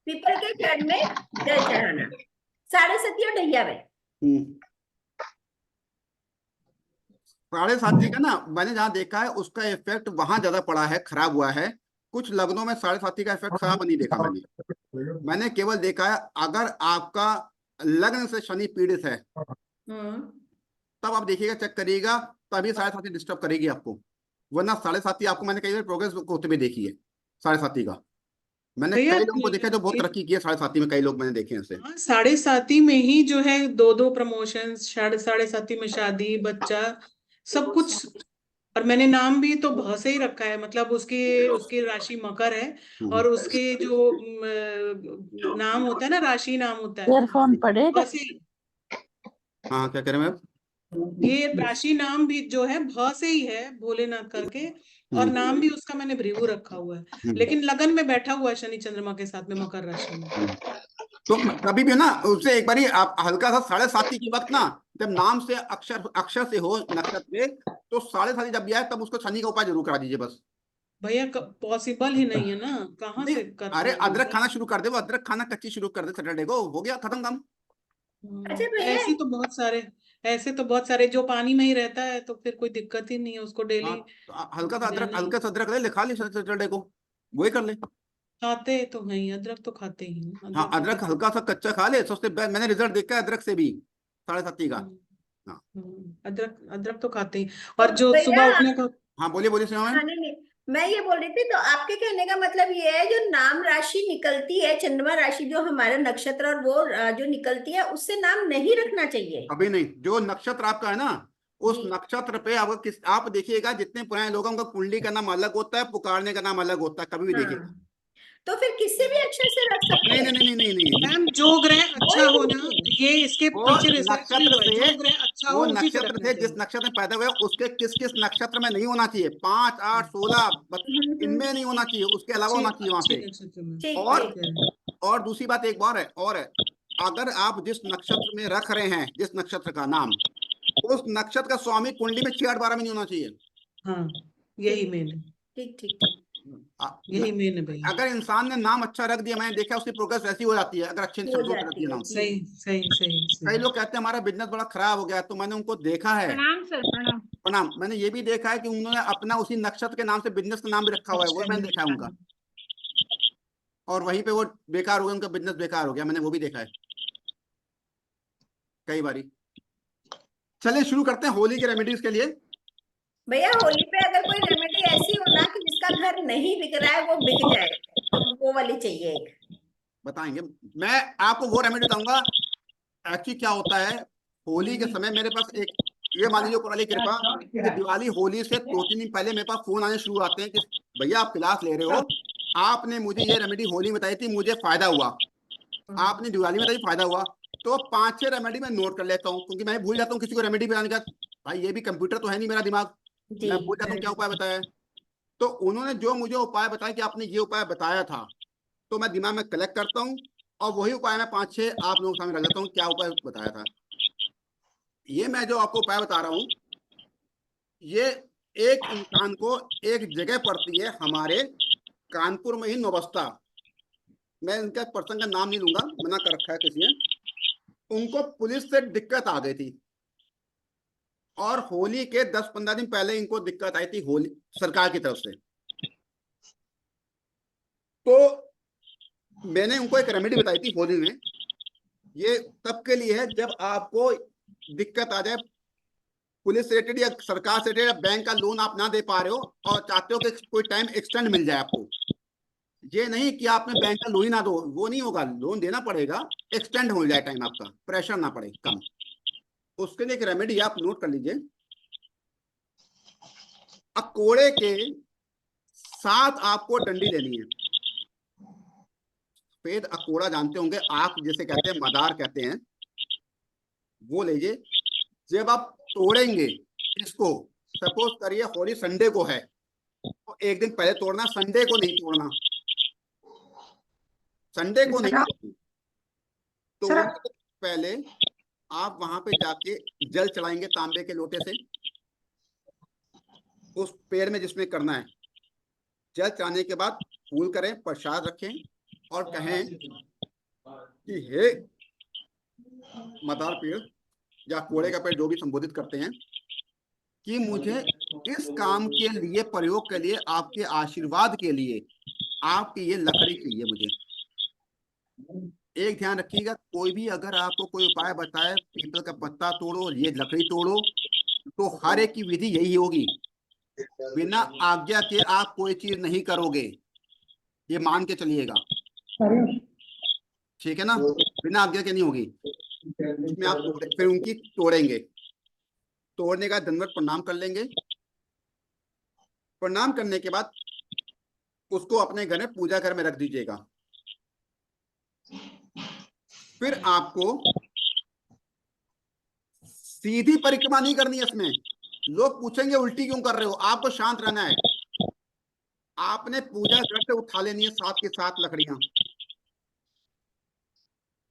People के पेड़ में जल चढ़ाना, साढ़े सती और ढैया में। साढ़े साथी का ना मैंने जहाँ देखा है उसका इफेक्ट वहां ज्यादा पड़ा है, खराब हुआ है। कुछ लग्नों में साढ़े साथी का इफेक्ट खराब नहीं देखा मैंने केवल देखा है अगर आपका लग्न से शनि पीड़ित है तब आप देखिएगा, चेक करिएगा, तभी साढ़े साथी डिस्टर्ब करेगी आपको। वरना साढ़े साथी आपको मैंने कई बार प्रोग्रेस होते हुए देखी है साढ़े साथी का। मैंने भैया कई लोगों को देखा है जो बहुत तरक्की की है साढ़े साथी में, कई लोग मैंने देखे हैं ऐसे। हाँ, साढ़े साथी में ही जो है दो दो प्रमोशन, साढ़े साथी में शादी, बच्चा, सब कुछ। और मैंने नाम भी तो भ से ही रखा है, मतलब उसकी उसकी राशि मकर है, और उसके जो नाम होता है ना, राशि नाम होता है, ईयरफोन पड़ेगा। वैसे हाँ, क्या कह रहे हैं मैम? ये राशि नाम भी जो है भ से ही है, भोलेनाथ करके, और नाम भी उसका मैंने भृगु रखा हुआ है, लेकिन लगन में बैठा हुआ है शनि चंद्रमा के साथ में, मकर राशि में। तो कभी भी ना उससे एक बार आप हल्का सा साढ़े साथी के वक्त ना, जब नाम से अक्षर अक्षर से हो नक्षत्र से, तो साढ़े साथी जब भी आए तब उसको शनि का उपाय जरूर करा दीजिए बस। भैया पॉसिबल ही नहीं है ना, कहाँ से कर अरे पाएंगे? अदरक खाना शुरू कर दे, वो अदरक खाना कच्ची शुरू कर दे सैटरडे को, हो गया खत्म काम। अच्छा भैया, ऐसे तो बहुत सारे, ऐसे तो बहुत सारे जो पानी में ही रहता है, तो फिर कोई दिक्कत ही नहीं है उसको डेली हाँ, तो हल्का सा अदरक, जाना। हल्का सा अदरक ले ले, खा ले सैटरडे को, वही कर ले। खाते तो हैं, अदरक तो खाते ही हैं, हाँ, अदरक तो अदरक किसी। हल्का सा कच्चा खा ले, सबसे मैंने रिजल्ट देखा है अदरक से भी, साढ़े साथी का। हाँ, अदरक अदरक तो खाते ही, तो और जो भैया, सुबह उठने का। हाँ बोलिए बोलिए सीमा मैम। हाँ नहीं नहीं, मैं ये बोल रही थी, तो आपके कहने का मतलब ये है जो नाम राशि निकलती है, चंद्रमा राशि जो हमारा नक्षत्र और वो जो निकलती है, उससे नाम नहीं रखना चाहिए। अभी नहीं, जो नक्षत्र आपका है ना, उस जी। नक्षत्र पे आप देखिएगा, जितने पुराने लोग हैं उनका कुंडली का नाम अलग होता है, पुकारने का नाम अलग होता है, कभी भी देखिएगा। हाँ, तो फिर किसी भी अक्षर से रख सकते नहीं हैं। नहीं नहीं नहीं नहीं, मैम जो ग्रह अच्छा कोई हो भी ना, नहीं। ये इसके वो पीछे रिसर्च भी नक्षत्र हुआ है, से, जो ग्रह अच्छा हो वो उसी से नक्षत्र रखना से जिस चाहिए। नक्षत्र में पैदा हुए उसके किस किस नक्षत्र में नहीं होना चाहिए, 5, 8, 16, इनमें नहीं होना चाहिए, उसके अलावा अच्छे होना चाहिए वहां अच्छे पे। नक्षत्र में। ठीक और ठीक। और दूसरी बात एक और है, अगर आप जिस नक्षत्र में रख रहे हैं, जिस नक्षत्र का नाम, उस नक्षत्र का स्वामी कुंडली में 6, 8, 12 में नहीं होना चाहिए। हाँ, यही मेन है, ठीक ठीक ठीक। आ, यही मेन है भैया। अगर इंसान ने नाम अच्छा रख दिया, मैंने देखा उसकी प्रोग्रेस ऐसी हो जाती है अगर अच्छे हो शब्दों से रख दिया जाती है नाम। जी। सही सही सही कई सही। लोग कहते हैं हमारा बिजनेस बड़ा खराब हो गया, तो मैंने उनको देखा है। प्रणाम सर, प्रणाम। प्रणाम। मैंने ये भी देखा है कि उन्होंने अपना उसी नक्षत्र के नाम से बिजनेस का नाम भी रखा हुआ है, वो भी मैंने देखा है उनका, और वहीं पे वो बेकार हो गया, उनका बिजनेस बेकार हो गया, मैंने वो भी देखा है कई बारी। चलिए शुरू करते हैं होली के रेमेडीज के लिए। भैया, होली पे अगर कोई रेमेडी ऐसी हो ना कि जिसका घर नहीं बिक रहा है वो बिक जाए, तो वो वाली चाहिए एक। बताएंगे, मैं आपको वो रेमेडी बताऊंगा। एक्चुअली क्या होता है, होली के समय मेरे पास एक, ये मान लीजिए ऊपर वाली कृपा कि दिवाली होली से 2-3 दिन पहले मेरे पास फोन आने शुरू आते हैं कि भैया आप क्लास ले रहे हो, आपने मुझे ये रेमेडी होली में बताई थी, मुझे फायदा हुआ, आपने दिवाली में बताई फायदा हुआ। तो 5-6 रेमेडी मैं नोट कर लेता हूँ, क्योंकि मैं भूल जाता हूँ किसी को रेमेडी बताने का। भाई ये भी कंप्यूटर तो है नहीं मेरा दिमाग, जी। मैं भूल जाता हूँ क्या उपाय बताया है। तो उन्होंने जो मुझे उपाय बताया कि आपने ये उपाय बताया था, तो मैं दिमाग में कलेक्ट करता हूँ, और वही उपाय मैं 5-6 आप लोगों के सामने रख लेता हूँ क्या उपाय बताया था। ये मैं जो आपको उपाय बता रहा हूँ, ये एक इंसान को एक जगह पड़ती है हमारे कानपुर में ही, नौबस्ता। मैं इनका पर्सन का नाम नहीं लूंगा, मना कर रखा है किसी ने। उनको पुलिस से दिक्कत आ गई थी, और होली के 10-15 दिन पहले इनको दिक्कत आई थी होली सरकार की तरफ से। तो मैंने उनको एक रेमेडी बताई थी होली में। ये तब के लिए है जब आपको दिक्कत आ जाए, पुलिस से रिलेटेड या सरकार से रिलेटेड, बैंक का लोन आप ना दे पा रहे हो और चाहते हो कि कोई टाइम एक्सटेंड मिल जाए आपको। ये नहीं कि आपने बैंक का लोन ही ना दो, वो नहीं होगा, लोन देना पड़ेगा, एक्सटेंड हो जाए टाइम, आपका प्रेशर ना पड़े कम। उसके लिए एक रेमेडी आप नोट कर लीजिए। अकोड़े के 7 आपको डंडी लेनी है। सफेद अकोड़ा जानते होंगे आप, जैसे कहते हैं मदार कहते हैं, वो लीजिए। जब आप तोड़ेंगे इसको, सपोज करिए होली संडे को है, तो एक दिन पहले तोड़ना, संडे को नहीं तोड़ना, संडे को नहीं तोड़ने से पहले आप वहां पे जाके जल चढ़ाएंगे तांबे के लोटे से, उस पेड़ में जिसमें करना है। जल चढ़ाने के बाद फूल करें, प्रसाद रखें, और कहें कि हे मदार पेड़ या कोड़े का पेड़, जो भी संबोधित करते हैं, कि मुझे इस काम के लिए, प्रयोग के लिए, आपके आशीर्वाद के लिए आपकी ये लकड़ी चाहिए मुझे। एक ध्यान रखिएगा, कोई भी अगर आपको कोई उपाय बताए, पीपल का पत्ता तोड़ो, ये लकड़ी तोड़ो, तो हर एक की विधि यही होगी। बिना आज्ञा के आप कोई चीज नहीं करोगे, ये मान के चलिएगा, ठीक है ना। बिना आज्ञा के नहीं होगी। उसमें आप फिर उनकी तोड़ेंगे, तोड़ने का दंडवत प्रणाम कर लेंगे। प्रणाम करने के बाद उसको अपने घर में पूजा घर में रख दीजिएगा। फिर आपको सीधी परिक्रमा नहीं करनी है। इसमें लोग पूछेंगे उल्टी क्यों कर रहे हो, आपको शांत रहना है। आपने पूजा घर से उठा लेनी है 7 की 7 लकड़ियां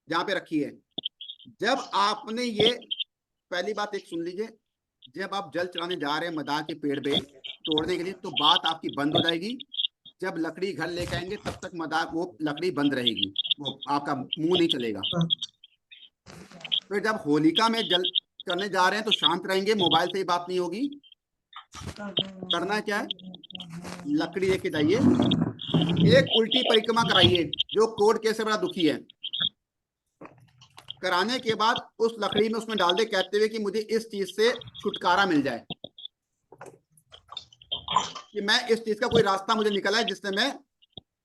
जहां पे रखी है। जब आपने ये, पहली बात एक सुन लीजिए, जब आप जल चढ़ाने जा रहे हैं मदार के पेड़ पे तोड़ने के लिए, तो बात आपकी बंद हो जाएगी। जब लकड़ी घर लेके आएंगे तब तक मदार, वो लकड़ी बंद रहेगी, वो आपका मुंह नहीं चलेगा। फिर जब होलिका में जल करने जा रहे हैं तो शांत रहेंगे, मोबाइल से ही बात नहीं होगी। करना क्या है, लकड़ी लेके जाइए, एक उल्टी परिक्रमा कराइए। जो कोर्ट केस से बड़ा दुखी है, कराने के बाद उस लकड़ी में उसमें डाल दे, कहते हुए कि मुझे इस चीज से छुटकारा मिल जाए, कि मैं इस चीज का कोई रास्ता मुझे निकला है जिससे मैं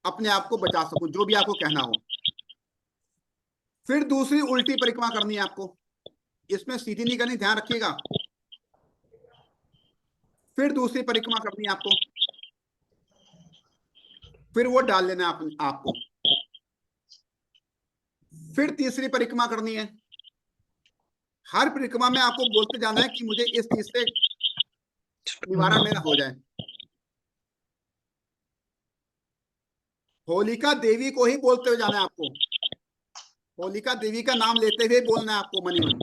अपने आप को बचा सकूं, जो भी आपको कहना हो। फिर दूसरी उल्टी परिक्रमा करनी है आपको, इसमें सीधी नहीं करनी, ध्यान रखिएगा। फिर दूसरी परिक्रमा करनी है आपको, फिर वो डाल लेना है आपको। फिर तीसरी परिक्रमा करनी है। हर परिक्रमा में आपको बोलते जाना है कि मुझे इस चीज से निवारण मेरा हो जाए। होलिका देवी को ही बोलते हुए जाना है आपको, होलिका देवी का नाम लेते हुए बोलना है आपको मनी मन,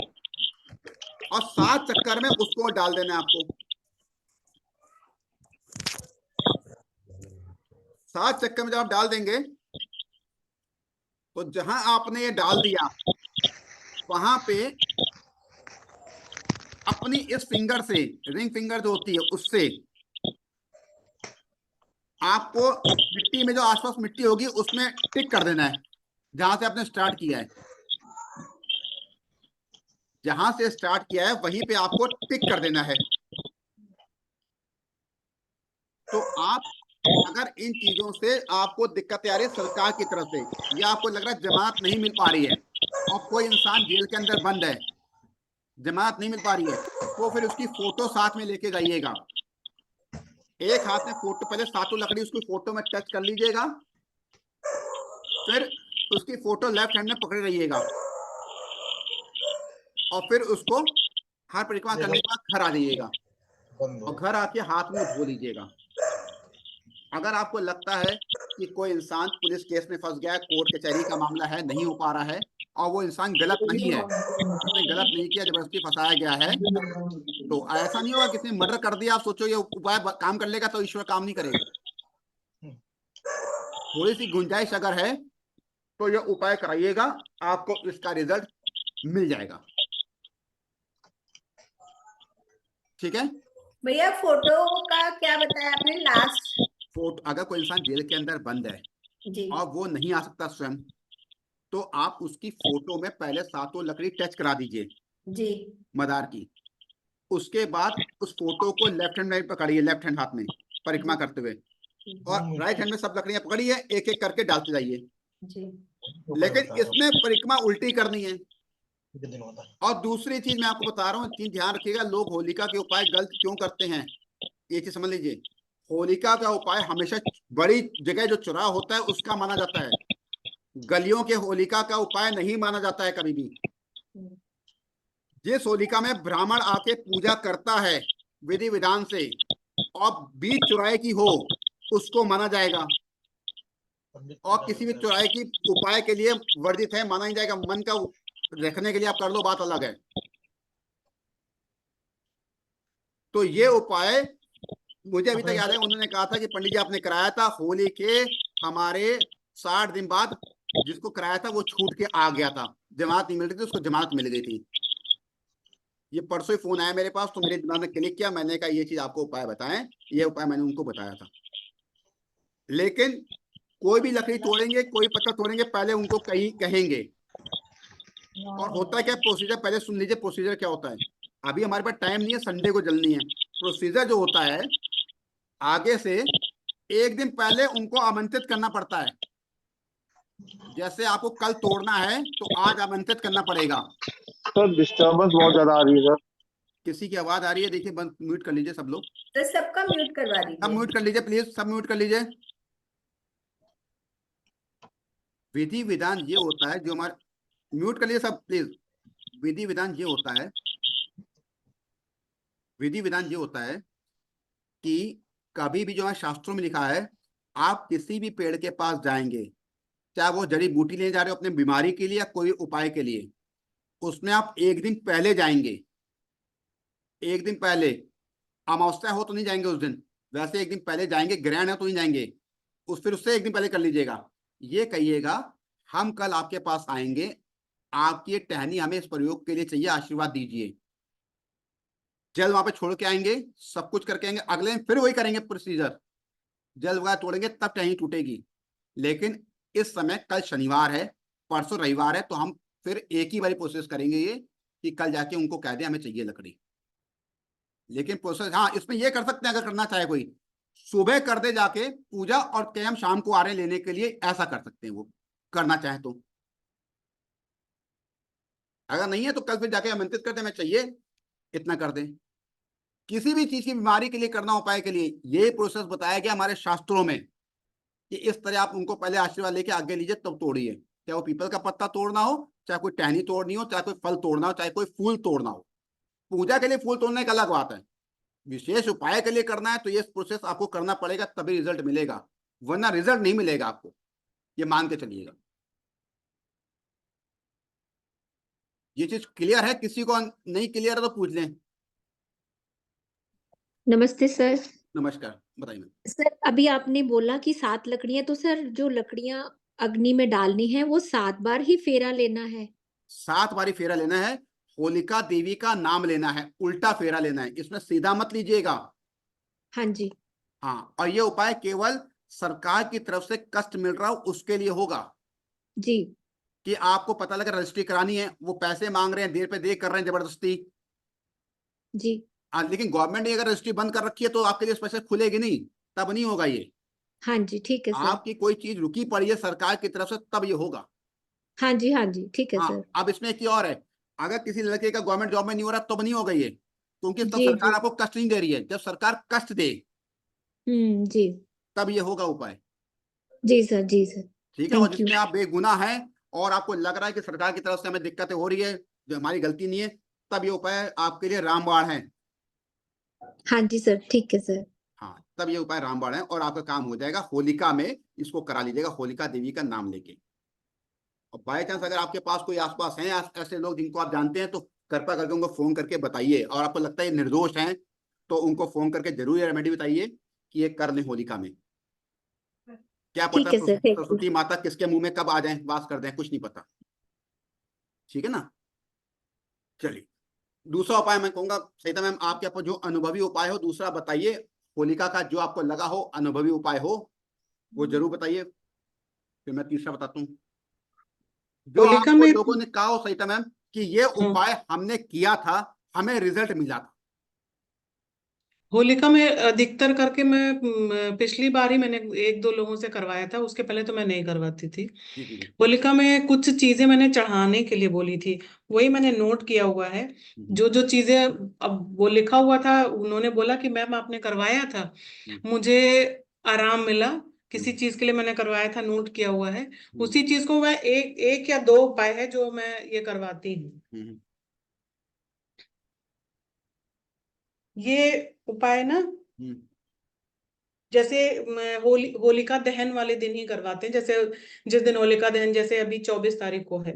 और 7 चक्कर में उसको डाल देना है आपको। 7 चक्कर में जब आप डाल देंगे तो जहां आपने ये डाल दिया वहां पे अपनी इस फिंगर से, रिंग फिंगर जो होती है, उससे आपको मिट्टी में जो आसपास मिट्टी होगी उसमें टिक कर देना है, जहां से आपने स्टार्ट किया है। जहां से स्टार्ट किया है वहीं पे आपको टिक कर देना है। तो आप अगर इन चीजों से आपको दिक्कतें आ रही है सरकार की तरफ से, या आपको लग रहा है जमानत नहीं मिल पा रही है और कोई इंसान जेल के अंदर बंद है, जमानत नहीं मिल पा रही है, तो फिर उसकी फोटो साथ में लेके जाइएगा। एक हाथ में फोटो, पहले 7 लकड़ी उसकी फोटो में टच कर लीजिएगा, फिर उसकी फोटो लेफ्ट हैंड में पकड़े रहिएगा, और फिर उसको हर परिक्रमा करने के बाद घर आ जाइएगा, और घर आके हाथ मुंह धो लीजिएगा। अगर आपको लगता है कि कोई इंसान पुलिस केस में फंस गया है, कोर्ट कचहरी का मामला है, नहीं हो पा रहा है, और वो इंसान गलत नहीं है, उसने गलत नहीं किया, जबरदस्ती फंसाया गया है, तो ऐसा नहीं होगा किसी ने मर्डर कर दिया आप सोचो ये उपाय काम कर लेगा, तो ईश्वर काम नहीं करेगा। थोड़ी सी गुंजाइश अगर है तो ये उपाय कराइएगा, आपको इसका रिजल्ट मिल जाएगा। ठीक है भैया, फोटो का क्या बताया आपने लास्ट? फोटो, अगर कोई इंसान जेल के अंदर बंद है जी और वो नहीं आ सकता स्वयं, तो आप उसकी फोटो में पहले 7 लकड़ी टच करा दीजिए जी मदार की। उसके बाद उस फोटो को लेफ्ट हैंड में पकड़िए, लेफ्ट हैंड हाथ में परिक्रमा करते हुए, और राइट हैंड में सब लकड़ियां पकड़िए, एक एक करके डालते जाइए। जी लेकिन इसमें परिक्रमा उल्टी करनी है। और दूसरी चीज मैं आपको बता रहा हूँ, चीज ध्यान रखिएगा, लोग होलिका के उपाय गलत क्यों करते हैं, ये चीज समझ लीजिए। होलिका का उपाय हमेशा बड़ी जगह जो चौराहा होता है उसका माना जाता है, गलियों के होलिका का उपाय नहीं माना जाता है कभी भी। जिस होलिका में ब्राह्मण आके पूजा करता है विधि विधान से और बीच चौराहे की हो, उसको माना जाएगा, और किसी भी चौराहे की उपाय के लिए वर्जित है, माना नहीं जाएगा। मन का रखने के लिए आप कर लो, बात अलग है। तो ये उपाय मुझे अभी तक याद है, उन्होंने कहा था कि पंडित जी आपने कराया था, होली के हमारे 60 दिन बाद जिसको कराया था वो छूट के आ गया था, जमानत नहीं मिल रही थी, उसको जमानत मिल गई थी। ये परसों ही फोन आया मेरे पास, तो मेरे दिमाग में क्लिक किया, मैंने कहा ये चीज आपको उपाय बताएं, ये उपाय मैंने उनको बताया था। लेकिन कोई भी लकड़ी तोड़ेंगे, कोई पत्ता तोड़ेंगे, पहले उनको कहीं कहेंगे। और होता क्या प्रोसीजर, पहले सुन लीजिए प्रोसीजर क्या होता है। अभी हमारे पास टाइम नहीं है, संडे को जल्दी है। प्रोसीजर जो होता है, आगे से एक दिन पहले उनको आमंत्रित करना पड़ता है। जैसे आपको कल तोड़ना है तो आज आमंत्रित करना पड़ेगा। सर डिस्टर्बेंस बहुत ज्यादा आ रही है सर। किसी की आवाज आ रही है, देखिए, बंद, म्यूट कर लीजिए सब लोग। तो सबका म्यूट करवा सब दीजिए। म्यूट कर लीजिए प्लीज, सब म्यूट कर लीजिए। विधि विधान ये होता है जो हमारे, म्यूट कर लीजिए सब प्लीज। विधि विधान ये होता है, विधि विधान ये होता है कि कभी भी जो है शास्त्रों में लिखा है, आप किसी भी पेड़ के पास जाएंगे, चाहे वो जड़ी बूटी लेने जा रहे हो अपने बीमारी के लिए या कोई उपाय के लिए, उसमें आप एक दिन पहले जाएंगे। एक दिन पहले, अमावस्या हो तो नहीं जाएंगे उस दिन, वैसे एक दिन पहले जाएंगे, ग्रहण है तो नहीं जाएंगे, फिर उससे एक दिन पहले कर लीजिएगा। ये कहिएगा, हम कल आपके पास आएंगे, आपकी ये टहनी हमें इस प्रयोग के लिए चाहिए, आशीर्वाद दीजिए। जल वहां पे छोड़ के आएंगे, सब कुछ करके आएंगे, अगले दिन फिर वही करेंगे प्रोसीजर, जल वगैरह तोड़ेंगे, तब टहनी टूटेगी। लेकिन इस समय कल शनिवार है, परसों रविवार है, तो हम फिर एक ही बारी प्रोसेस करेंगे ये, कि कल जाके उनको कह दें हमें चाहिए लकड़ी। लेकिन प्रोसेस, हाँ, इसमें ये कर सकते हैं अगर करना चाहे कोई, सुबह कर दे जाके पूजा, और कहे हम शाम को आ रहे हैं लेने के लिए, ऐसा कर सकते हैं वो, करना चाहे तो। अगर नहीं है तो कल फिर जाके आमंत्रित कर दे, मैं चाहिए, इतना कर दें। किसी भी चीज की बीमारी के लिए करना, उपाय के लिए, ये प्रोसेस बताया गया हमारे शास्त्रों में, कि इस तरह आप उनको पहले आशीर्वाद लेके आगे लीजिए, तब तोड़िए। चाहे वो पीपल का पत्ता तोड़ना हो, चाहे कोई टहनी तोड़नी हो, चाहे कोई फल तोड़ना हो, चाहे कोई फूल तोड़ना हो। पूजा के लिए फूल तोड़ने का अलग बात है, विशेष उपाय के लिए करना है तो ये प्रोसेस आपको करना पड़ेगा, तभी रिजल्ट मिलेगा, वरना रिजल्ट नहीं मिलेगा आपको, ये मान के चलिएगा। ये चीज क्लियर है? किसी को नहीं क्लियर है तो पूछ लें। नमस्ते सर। नमस्कार, बताइए। सर अभी आपने बोला कि 7 लकड़ियां, तो सर जो लकड़ियां अग्नि में डालनी है वो 7 बार ही फेरा लेना है? 7 बारी फेरा लेना है, होलिका देवी का नाम लेना है, उल्टा फेरा लेना है, इसमें सीधा मत लीजिएगा। हाँ जी। हाँ, और ये उपाय केवल सरकार की तरफ से कष्ट मिल रहा हो उसके लिए होगा, जी कि आपको पता लगा रजिस्ट्री करानी है, वो पैसे मांग रहे हैं, देर पे देर कर रहे हैं जबरदस्ती। जी। लेकिन गवर्नमेंट ने अगर रजिस्ट्री बंद कर रखी है तो आपके लिए स्पेशल खुलेगी नहीं, तब नहीं होगा ये। हाँ जी ठीक है सर। आपकी कोई चीज रुकी पड़ी है सरकार की तरफ से, तब ये होगा। हाँ जी ठीक है हाँ, सर। अब इसमें एक चीज और है, अगर किसी लड़के का गवर्नमेंट जॉब में नहीं हो रहा तब नहीं होगा ये, क्योंकि तब जी सरकार जी। आपको कष्ट नहीं दे रही है। जब सरकार कष्ट दे जी। तब ये होगा उपाय। जी सर, जी सर। ठीक है, और थैंक यू। जिसमें आप बेगुनाह हैं और आपको लग रहा है कि सरकार की तरफ से हमें दिक्कतें हो रही है, जो हमारी गलती नहीं है, तब ये उपाय आपके लिए रामबाण है। हाँ जी सर, ठीक है सर। हाँ, तब ये उपाय रामबाण है, और आपका काम हो जाएगा। होलिका में इसको करा लीजिएगा, होलिका देवी का नाम लेके। और बाय चांस अगर आपके पास कोई आसपास हैं ऐसे लोग जिनको आप जानते हैं, तो कृपया करके उनको फोन करके बताइए, और आपको लगता है निर्दोष हैं तो उनको फोन करके जरूर ये रेमेडी बताइए कि ये कर लें होलिका में। क्या पता ठीक है सर, थैंक यू। सरस्वती माता किसके मुंह में कब आ जाए, वास कर दें, कुछ नहीं पता। ठीक है ना? चलिए, दूसरा उपाय मैं कहूंगा, सहिता मैम, आपके पास जो अनुभवी उपाय हो दूसरा बताइए। होलिका का जो आपको लगा हो अनुभवी उपाय हो वो जरूर बताइए, फिर मैं तीसरा बताता हूँ। जो होलिका आपको में लोगों ने कहा हो सहिता मैम कि ये हाँ, उपाय हमने किया था, हमें रिजल्ट मिला था। होलिका में अधिकतर करके मैं पिछली बार ही मैंने 1-2 लोगों से करवाया था, उसके पहले तो मैं नहीं करवाती थी। जी जी जी। होलिका में कुछ चीजें मैंने चढ़ाने के लिए बोली थी, वही मैंने नोट किया हुआ है। जो जो चीजें, अब वो लिखा हुआ था, उन्होंने बोला कि मैम आपने करवाया था, मुझे आराम मिला, किसी चीज के लिए मैंने करवाया था, नोट किया हुआ है। उसी चीज को मैं एक या 2 उपाय है जो मैं ये करवाती हूँ। ये उपाय ना, जैसे होलिका दहन वाले दिन ही करवाते हैं। जैसे जिस दिन होलिका दहन, जैसे अभी 24 तारीख को है,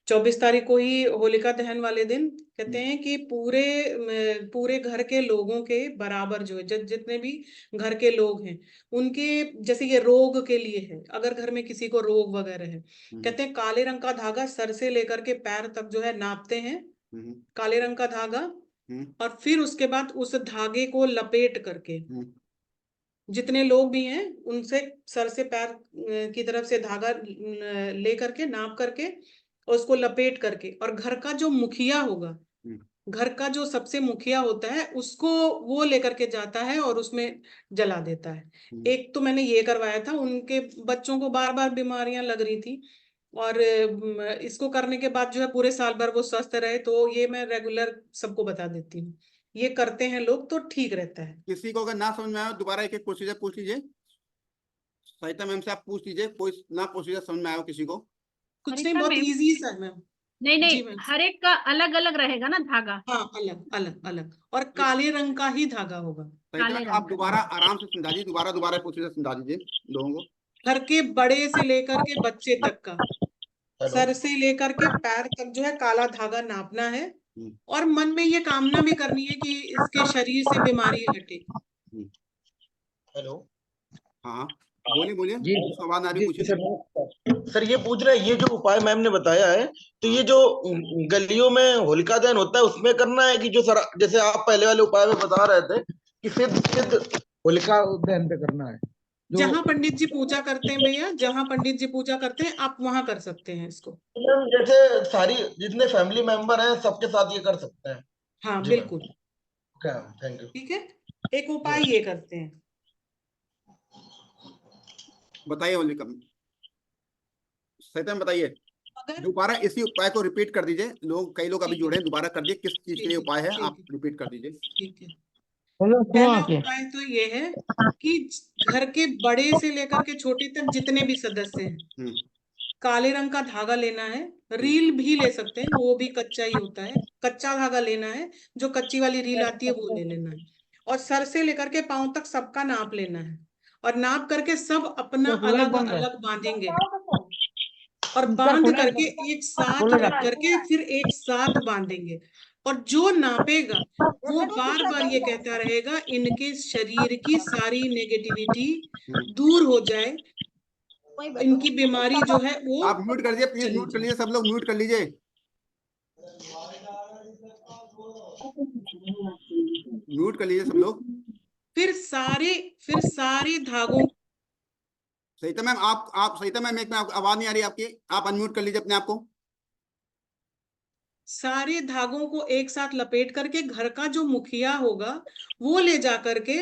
24 तारीख को ही होलिका दहन वाले दिन कहते हैं कि पूरे घर के लोगों के बराबर जो है, जितने भी घर के लोग हैं उनके, जैसे ये रोग के लिए है, अगर घर में किसी को रोग वगैरह है, कहते हैं काले रंग का धागा सर से लेकर के पैर तक जो है नापते हैं, काले रंग का धागा, और फिर उसके बाद उस धागे को लपेट करके जितने लोग भी हैं उनसे सर से पैर की तरफ से धागा ले करके नाप करके और उसको लपेट करके, और घर का जो मुखिया होगा, घर का जो सबसे मुखिया होता है उसको वो लेकर के जाता है और उसमें जला देता है। एक तो मैंने ये करवाया था, उनके बच्चों को बार बार बीमारियां लग रही थी, और इसको करने के बाद जो है पूरे साल भर वो स्वस्थ रहे, तो ये मैं रेगुलर सबको बता देती हूँ, ये करते हैं लोग तो ठीक रहता है। किसी को अगर ना समझ में आए दोबारा एक एक प्रोसीजर पूछ लीजिए, सरिता मैम से आप पूछ लीजिए, कोई ना प्रोसीजर समझ में आया हो किसी को। कुछ नहीं, सरिता बहुत मैम, इजी सा है मैम। नहीं जी नहीं, मैम। हर एक का अलग अलग रहेगा ना धागा? हाँ, अलग अलग अलग, और काले रंग का ही धागा होगा। सरिता काले मैम रंग आप दोबारा आराम से समझा दीजिए, दोबारा प्रोसीजर समझा दीजिए लोगों को। घर के बड़े से लेकर के बच्चे तक का, सर से लेकर के पैर तक जो है काला धागा नापना है, और मन में ये कामना भी करनी है कि इसके शरीर से बीमारी हटे। हेलो। हाँ बोलिए जी सवाल आ रही, जी पूछिए। सर ये पूछ रहे हैं, ये जो उपाय मैम ने बताया है, तो ये जो गलियों में होलिका दहन होता है उसमें करना है कि जो सर जैसे आप पहले वाले उपाय में बता रहे थे कि सिर्फ होलिका दहन पे करना है? जहाँ पंडित जी पूजा करते हैं भैया, जहाँ पंडित जी पूजा करते हैं आप वहां कर सकते हैं इसको। मैम जैसे सारी जितने फैमिली मेंबर हैं सबके साथ ये कर सकते हैं? हाँ जी बिल्कुल। Thank you. ठीक है, एक उपाय ये करते हैं। बताइए होलिका सरिता मैम, बताइए अगर दोबारा इसी उपाय को रिपीट कर दीजिए, कई लोग अभी ठीक है, जुड़े हैं, दोबारा कर दिए, किस चीज के लिए उपाय है ठीक आप है, रिपीट कर दीजिए। ठीक है। पहला उपाय तो ये है कि घर के बड़े से लेकर के छोटे तक जितने भी सदस्य हैं, काले रंग का धागा लेना है, रील भी ले सकते हैं, वो भी कच्चा ही होता है, कच्चा धागा लेना है, जो कच्ची वाली रील आती है वो ले लेना है, और सर से लेकर के पांव तक सबका नाप लेना है, और नाप करके सब अपना अलग अलग बांधेंगे, और बांध करके एक साथ रख करके फिर एक साथ बांधेंगे, और जो नापेगा वो बार बार ये कहता रहेगा इनके शरीर की सारी नेगेटिविटी दूर हो जाए, इनकी बीमारी जो है वो आप म्यूट कर दीजिए प्लीज, चली म्यूट कर जाए। लीजिए, सब लोग म्यूट कर लीजिए, म्यूट कर लीजिए सब लोग। फिर सारे धागों, सरिता मैम आप सरिता मैम एक में आवाज नहीं आ रही आपकी, आप अनम्यूट कर लीजिए अपने आप को। सारे धागों को एक साथ लपेट करके घर का जो मुखिया होगा वो ले जा करके,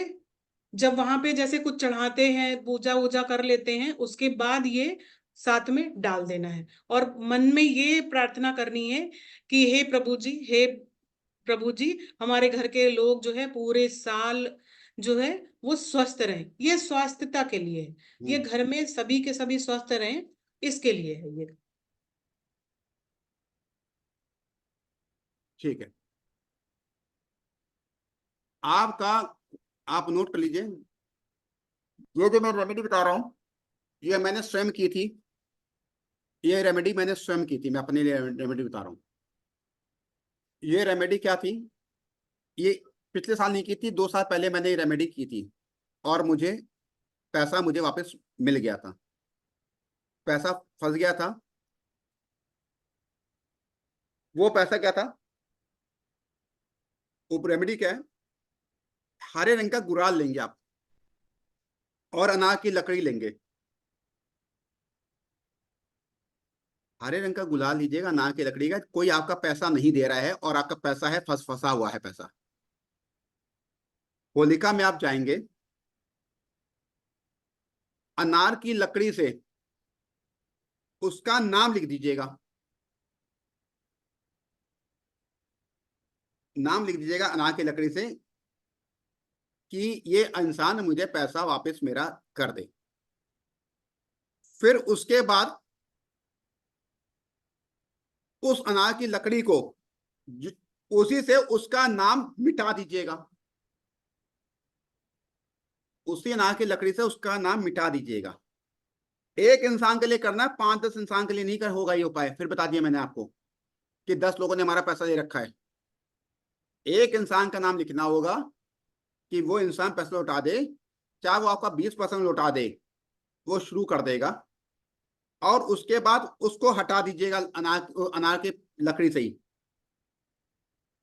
जब वहां पे जैसे कुछ चढ़ाते हैं, पूजा वूजा कर लेते हैं, उसके बाद ये साथ में डाल देना है, और मन में ये प्रार्थना करनी है कि हे प्रभु जी हमारे घर के लोग जो है पूरे साल जो है वो स्वस्थ रहें, ये स्वास्थ्यता के लिए है, ये घर में सभी के सभी स्वस्थ रहें, इसके लिए है ये। ठीक है, आपका आप नोट कर लीजिए, ये जो मैं रेमेडी बता रहा हूं ये मैंने स्वयं की थी, ये रेमेडी मैंने स्वयं की थी, मैं अपने लिए रेमेडी बता रहा हूँ। ये रेमेडी क्या थी, ये पिछले साल नहीं की थी, 2 साल पहले मैंने ये रेमेडी की थी, और मुझे पैसा मुझे वापस मिल गया था, पैसा फंस गया था। वो पैसा क्या था, वो रेमेडी क्या है, हरे रंग का गुलाल लेंगे आप और अनार की लकड़ी लेंगे, हरे रंग का गुलाल लीजिएगा, अनार की लकड़ी का, कोई आपका पैसा नहीं दे रहा है और आपका पैसा है फंसा हुआ है पैसा। होलिका में आप जाएंगे, अनार की लकड़ी से उसका नाम लिख दीजिएगा, नाम लिख दीजिएगा अनार की लकड़ी से कि ये इंसान मुझे पैसा वापस मेरा कर दे। फिर उसके बाद उस अनार की लकड़ी को उसी से उसका नाम मिटा दीजिएगा, उसी अनार की लकड़ी से उसका नाम मिटा दीजिएगा। एक इंसान के लिए करना है, 5-10 इंसान के लिए नहीं कर होगा ये उपाय, फिर बता दिया मैंने आपको। कि 10 लोगों ने हमारा पैसा दे रखा है, एक इंसान का नाम लिखना होगा कि वो इंसान पैसा लौटा दे, चाहे वो आपका 20% लौटा दे, वो शुरू कर देगा। और उसके बाद उसको हटा दीजिएगा अनार के लकड़ी से ही,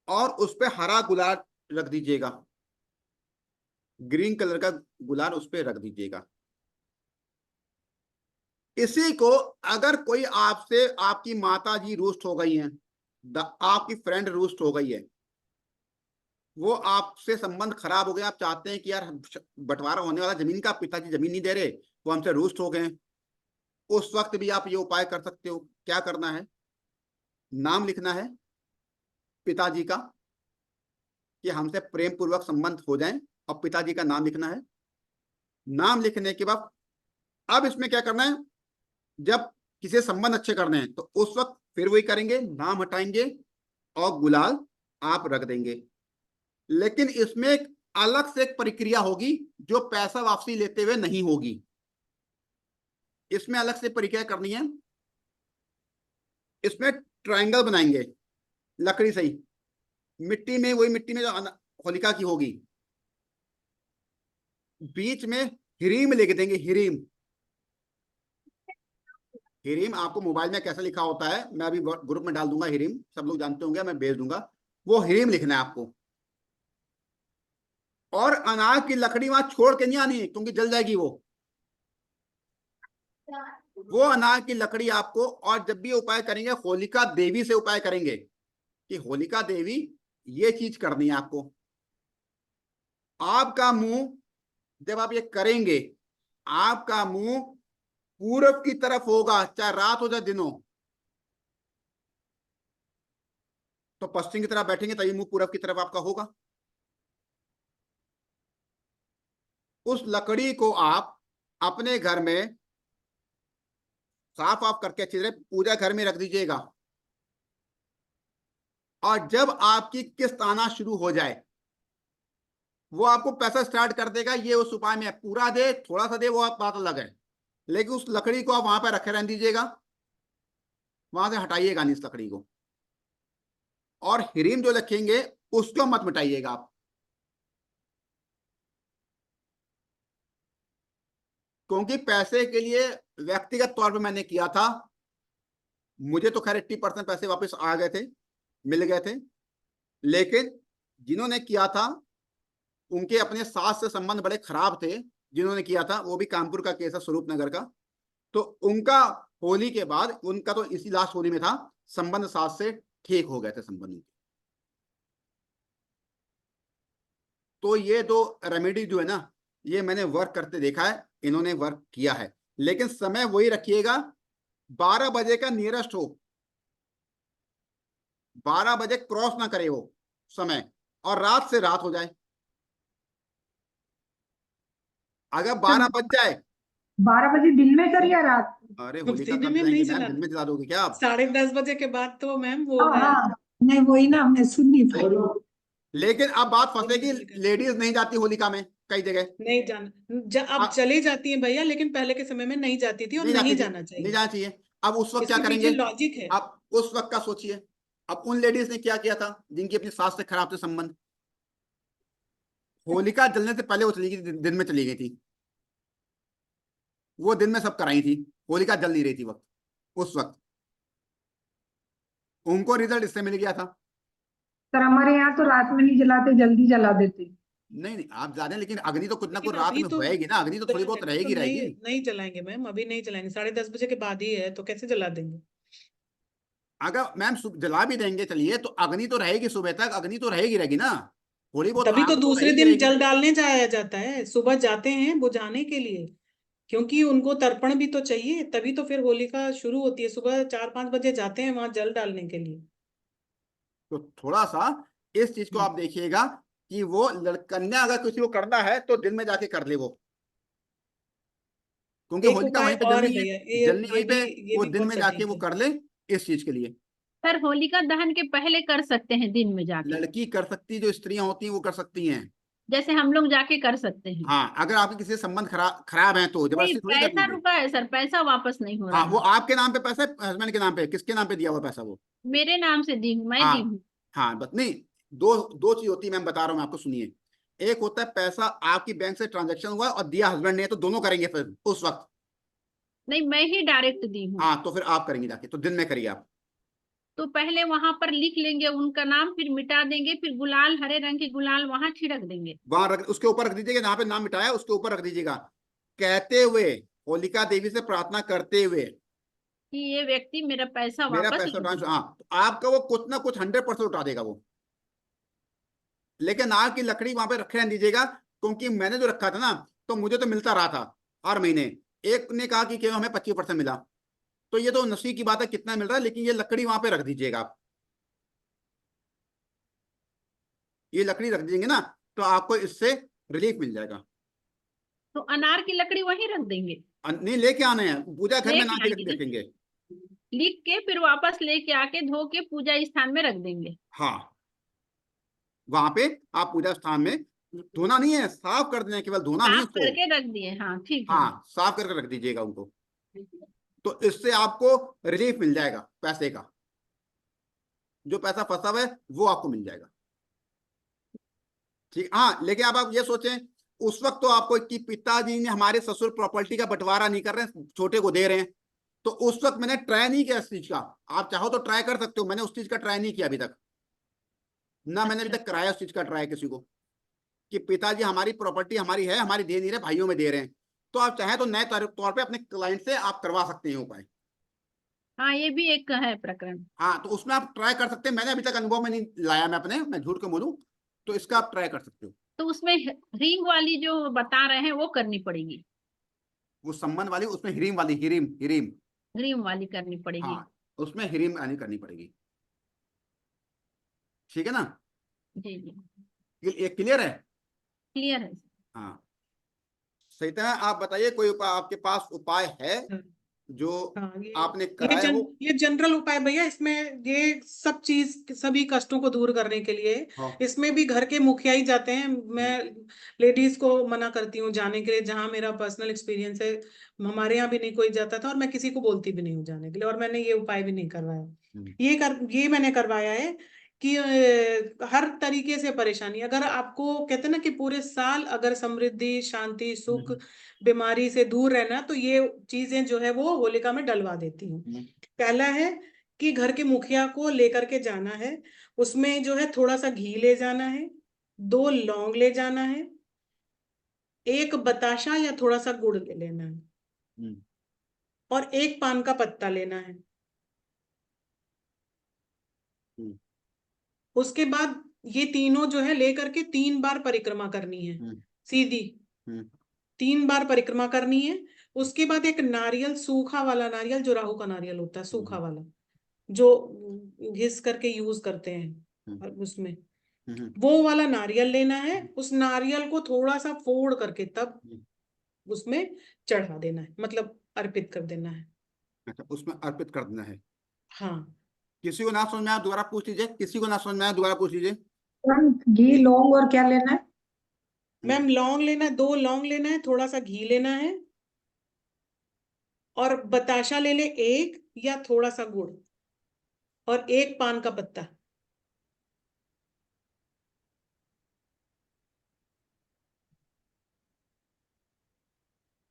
और उस पे हरा गुलाल रख दीजिएगा, ग्रीन कलर का गुलाल उस पे रख दीजिएगा। इसी को अगर कोई आपसे, आपकी माता जी रूस्ट हो गई हैं, आपकी फ्रेंड रूस्ट हो गई है, वो आपसे संबंध खराब हो गया, आप चाहते हैं कि यार बंटवारा होने वाला जमीन का, पिताजी जमीन नहीं दे रहे, वो हमसे रूस्ट हो गए, उस वक्त भी आप ये उपाय कर सकते हो। क्या करना है, नाम लिखना है पिताजी का कि हमसे प्रेम पूर्वक संबंध हो जाए, और पिताजी का नाम लिखना है। नाम लिखने के बाद अब इसमें क्या करना है, जब किसी संबंध अच्छे करने हैं तो उस वक्त फिर वही करेंगे, नाम हटाएंगे और गुलाल आप रख देंगे। लेकिन इसमें एक अलग से एक प्रक्रिया होगी जो पैसा वापसी लेते हुए नहीं होगी। इसमें अलग से प्रक्रिया करनी है। इसमें ट्रायंगल बनाएंगे लकड़ी से ही, मिट्टी में, वही मिट्टी में जो होलिका की होगी, बीच में हिरीम लिख देंगे। हिरीम, हिरीम आपको मोबाइल में कैसे लिखा होता है, मैं अभी ग्रुप में डाल दूंगा, हिरीम सब लोग जानते होंगे, मैं भेज दूंगा, वो हिरीम लिखना है आपको। और अनार की लकड़ी वहां छोड़ के नहीं आनी, क्योंकि जल जाएगी वो अनार की लकड़ी आपको। और जब भी उपाय करेंगे होलिका देवी से उपाय करेंगे कि होलिका देवी ये चीज करनी है आपको। आपका मुंह जब आप ये करेंगे, आपका मुंह पूरब की तरफ होगा, चाहे रात हो चाहे दिन हो। तो पश्चिम की तरफ बैठेंगे तभी मुंह पूरब की तरफ आपका होगा। उस लकड़ी को आप अपने घर में साफ ऑफ करके अच्छी तरह पूजा घर में रख दीजिएगा। और जब आपकी किस्त आना शुरू हो जाए, वो आपको पैसा स्टार्ट कर देगा। ये उस उपाय में पूरा दे थोड़ा सा दे वो आप बात अलग है, लेकिन उस लकड़ी को आप वहां पर रखे रहने दीजिएगा, वहां से हटाइएगा नहीं इस लकड़ी को। और हिरीम जो रखेंगे उसको मत मिटाइएगा आप, क्योंकि पैसे के लिए व्यक्तिगत तौर पे मैंने किया था, मुझे तो खैर 80% पैसे वापस आ गए थे, मिल गए थे। लेकिन जिन्होंने किया था उनके अपने सास से संबंध बड़े खराब थे, जिन्होंने किया था, वो भी कानपुर का केस है, स्वरूप नगर का। तो उनका होली के बाद, उनका तो इसी लास्ट होली में था, संबंध सास से ठीक हो गए थे संबंध। तो ये दो रेमेडी जो है ना, ये मैंने वर्क करते देखा है, इन्होंने वर्क किया है। लेकिन समय वही रखिएगा, 12 बजे का नियरेस्ट हो, 12 बजे क्रॉस ना करे वो समय, और रात से रात हो जाए। अगर 12 बज जाए, 12 बजे दिन में कर या रात? अरे अब होलिका दिन कब में जलाएंगे नहीं मैम, दिन में जला दोगे क्या आप? 10:30 बजे के बाद तो मैम वो हाँ है। हाँ, नहीं वही ना, मैं सुन नहीं पाई। लेकिन अब बात फंसेगी, लेडीज नहीं जाती होलिका में कई जगह, नहीं जाना अब आ- चले जाती है भैया, लेकिन पहले के समय में नहीं जाती थी और नहीं नहीं जाती थी, जाना नहीं चाहिए। जाना चाहिए। अब उस वक्त क्या इसके करेंगे, पीछे लॉजिक है। अब उस वक्त का सोचिए। अब उन लेडीज ने क्या किया था जिनकी अपनी सास से खराब थे संबंध, होलिका जलने से पहले वो चली गई, दिन में चली गई थी, वो दिन में सब कराई थी, होलिका जल नहीं रही थी वक्त, उस वक्त उनको रिजल्ट इससे मिल गया था। सर हमारे यहाँ तो रात में नहीं जलाते, जल्दी जला देते। नहीं नहीं आप ज्यादा, लेकिन अग्नि तो कुछ ना कुछ लेकिन रात अभी में तो होएगी ना, अग्नि तो थोड़ी बहुत अभी तो रहेगी नहीं रहेगी। नहीं जलाएंगे मैम, अभी नहीं जलाएंगे, 10:30 बजे के बाद ही है तो कैसे जला देंगे। अगर मैम जला भी देंगे चलिए, तो अग्नि तो रहेगी सुबह तक, अग्नि तो रहेगी ना, थोड़ी बहुत तभी तो आग तो दूसरे रहेगी दिन रहेगी। जल डालने जाया जाता है, सुबह जाते हैं बुझाने के लिए, क्योंकि उनको तर्पण भी तो चाहिए, तभी तो फिर होलिका शुरू होती है। सुबह 4-5 बजे जाते हैं वहां जल डालने के लिए। तो थोड़ा सा इस चीज को आप देखिएगा कि वो कन्या अगर किसी को करना है तो दिन में जाके कर ले वो, क्योंकि एक होलिका उपाय वहीं पे और जलनी है, भैया, जलनी वहीं पे, ये वो भी दिन बहुत में जाके सटीक वो है। कर ले इस चीज के लिए। सर होलिका दहन के पहले कर सकते हैं दिन में जाके? लड़की कर सकती, जो स्त्रियां होती हैं वो कर सकती हैं। जैसे हम लोग जाके कर सकते हैं। हाँ, अगर आपके किसी से संबंध खराब है तो नहीं, जबरदस्ती थोड़ी कर पैसा दीजिए। रुका है सर, पैसा वापस नहीं हो रहा हाँ, वो है। आपके नाम पे पैसा है, हस्बैंड के नाम पे, किसके नाम पे दिया हुआ पैसा वो? मेरे नाम से दी हूँ, मैं दी हाँ हूँ। हाँ, बस नहीं, दो दो चीज होती है, मैं बता रहा हूँ आपको, सुनिए। एक होता है पैसा आपकी बैंक से ट्रांजैक्शन हुआ और दिया हस्बैंड ने, तो दोनों करेंगे फिर उस वक्त। नहीं, मैं ही डायरेक्ट दी हूँ। हाँ, तो फिर आप करेंगे जाके, तो दिन में करिए आप। तो पहले वहां पर लिख लेंगे उनका नाम, फिर मिटा देंगे, फिर गुलाल, हरे रंग की गुलाल वहां छिड़क देंगे। वहां रख, उसके ऊपर रख दीजिएगा, जहाँ पे नाम मिटाया उसके ऊपर रख दीजिएगा, कहते हुए, होलिका देवी से प्रार्थना करते हुए, कि ये व्यक्ति मेरा पैसा मेरा वापस पैसा ले ट्रांसफर। ले। हाँ, तो आपका वो कुछ ना कुछ 100% उठा देगा वो। लेकिन आग की लकड़ी वहां पे रखे रहने दीजिएगा, क्योंकि मैंने जो रखा था ना, तो मुझे तो मिलता रहा था हर महीने। एक ने कहा कि केवल हमें 25% मिला, तो ये तो नसीब की बात है कितना मिल रहा है, लेकिन ये लकड़ी वहां पे रख दीजिएगा आप। ये लकड़ी रख देंगे ना, तो आपको इससे रिलीफ मिल जाएगा। तो अनार की लकड़ी वहीं रख देंगे। नहीं, लेके आने हैं, पूजा घर में ना लेके के आएंगे, रखेंगे। लिख के फिर वापस लेके आके धो के पूजा स्थान में रख देंगे। हाँ, वहां पे आप पूजा स्थान में, धोना नहीं है, साफ कर देना है, केवल धोना नहीं है साफ उसको। करके रख दिए, हाँ ठीक है। हाँ, साफ करके रख दीजिएगा उनको, तो इससे आपको रिलीफ मिल जाएगा पैसे का। जो पैसा फंसा हुआ है वो आपको मिल जाएगा। ठीक, हाँ, लेकिन अब आप ये सोचें, उस वक्त तो आपको कि पिताजी ने हमारे ससुर प्रॉपर्टी का बंटवारा नहीं कर रहे हैं, छोटे को दे रहे हैं, तो उस वक्त मैंने ट्राई नहीं किया इस चीज का। आप चाहो तो ट्राई कर सकते हो, मैंने उस चीज का ट्राई नहीं किया अभी तक, ना मैंने अभी तक कराया उस चीज का ट्राई किसी को, कि पिताजी हमारी प्रॉपर्टी हमारी है, हमारी दे नहीं रहे, भाइयों में दे रहे हैं। तो आप चाहें तो नए तौर पे अपने क्लाइंट से आप करवा सकते हैं उपाय। हाँ, ये भी एक है प्रकरण। हाँ, तो उसमें आप ट्राई कर सकते हैं, मैंने अभी तक अनुभव में नहीं लाया, मैं झूठ क्यों बोलूं, तो इसका आप ट्राई कर सकते हो। तो उसमें रिंग वाली जो बता रहे हैं वो करनी पड़ेगी। वो सम्मान वाली, उसमें हिरीम वाली, हिरीम हिरीम, रिंग वाली करनी पड़ेगी। हाँ, उसमें हिरीम आनी करनी पड़ेगी। ठीक है ना? जी जी, ये क्लियर है? क्लियर है। हाँ, सही तरह आप बताइए, कोई उपाय आपके पास उपाय है जो हाँ, आपने कराया हो? ये जनरल उपाय भैया, इसमें ये सब चीज, सभी कष्टों को दूर करने के लिए, हाँ। इसमें भी घर के मुखिया ही जाते हैं। मैं लेडीज को मना करती हूँ जाने के लिए, जहाँ मेरा पर्सनल एक्सपीरियंस है। हमारे यहाँ भी नहीं कोई जाता था, और मैं किसी को बोलती भी नहीं हूँ जाने के लिए, और मैंने ये उपाय भी नहीं करवाया। ये मैंने करवाया है कि हर तरीके से परेशानी, अगर आपको कहते हैं ना कि पूरे साल अगर समृद्धि, शांति, सुख, बीमारी से दूर रहना, तो ये चीजें जो है वो होलिका में डलवा देती हूँ। पहला है कि घर के मुखिया को लेकर के जाना है, उसमें जो है थोड़ा सा घी ले जाना है, 2 लौंग ले जाना है, 1 बताशा या थोड़ा सा गुड़ ले लेना है, और 1 पान का पत्ता लेना है। उसके बाद ये तीनों जो है लेकर के 3 बार परिक्रमा करनी है, सीधी 3 बार परिक्रमा करनी है। उसके बाद एक नारियल, सूखा वाला नारियल, जो राहु का नारियल होता है, सूखा वाला, जो घिस करके यूज करते हैं उसमें, वो वाला नारियल लेना है। उस नारियल को थोड़ा सा फोड़ करके तब उसमें चढ़ा देना है, मतलब अर्पित कर देना है। अच्छा, उसमें अर्पित कर देना है। हाँ, किसी को ना समझ में आया दोबारा पूछ लीजिए, किसी को ना समझ में आया दोबारा पूछ लीजिए। घी, लौंग और क्या लेना है? मैम लौंग लेना है, 2 लौंग लेना है, थोड़ा सा घी लेना है, और बताशा ले ले 1 या थोड़ा सा गुड़, और 1 पान का पत्ता।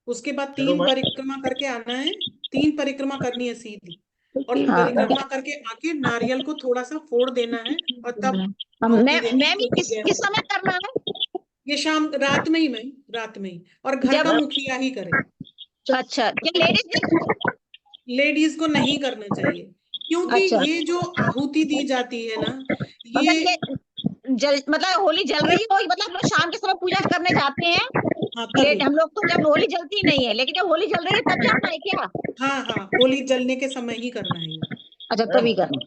उसके बाद 3 परिक्रमा करके आना है, 3 परिक्रमा करनी है सीधी, और परिक्रमा करके आके नारियल को थोड़ा सा फोड़ देना है, और तब मैम किस समय करना है? ये शाम, रात में ही, और घर का मुखिया ही करे। अच्छा, लेडीज को नहीं करना चाहिए, क्योंकि ये जो आहुति दी जाती है ना, ये मतलब होली जल रही हो, मतलब हम लोग शाम के समय पूजा करने जाते हैं। हम लोग तो जब होली जलती नहीं है, लेकिन जब होली जल रही है तब जाना है क्या? हाँ, होली जलने के समय ही करना है। अच्छा, तभी करना।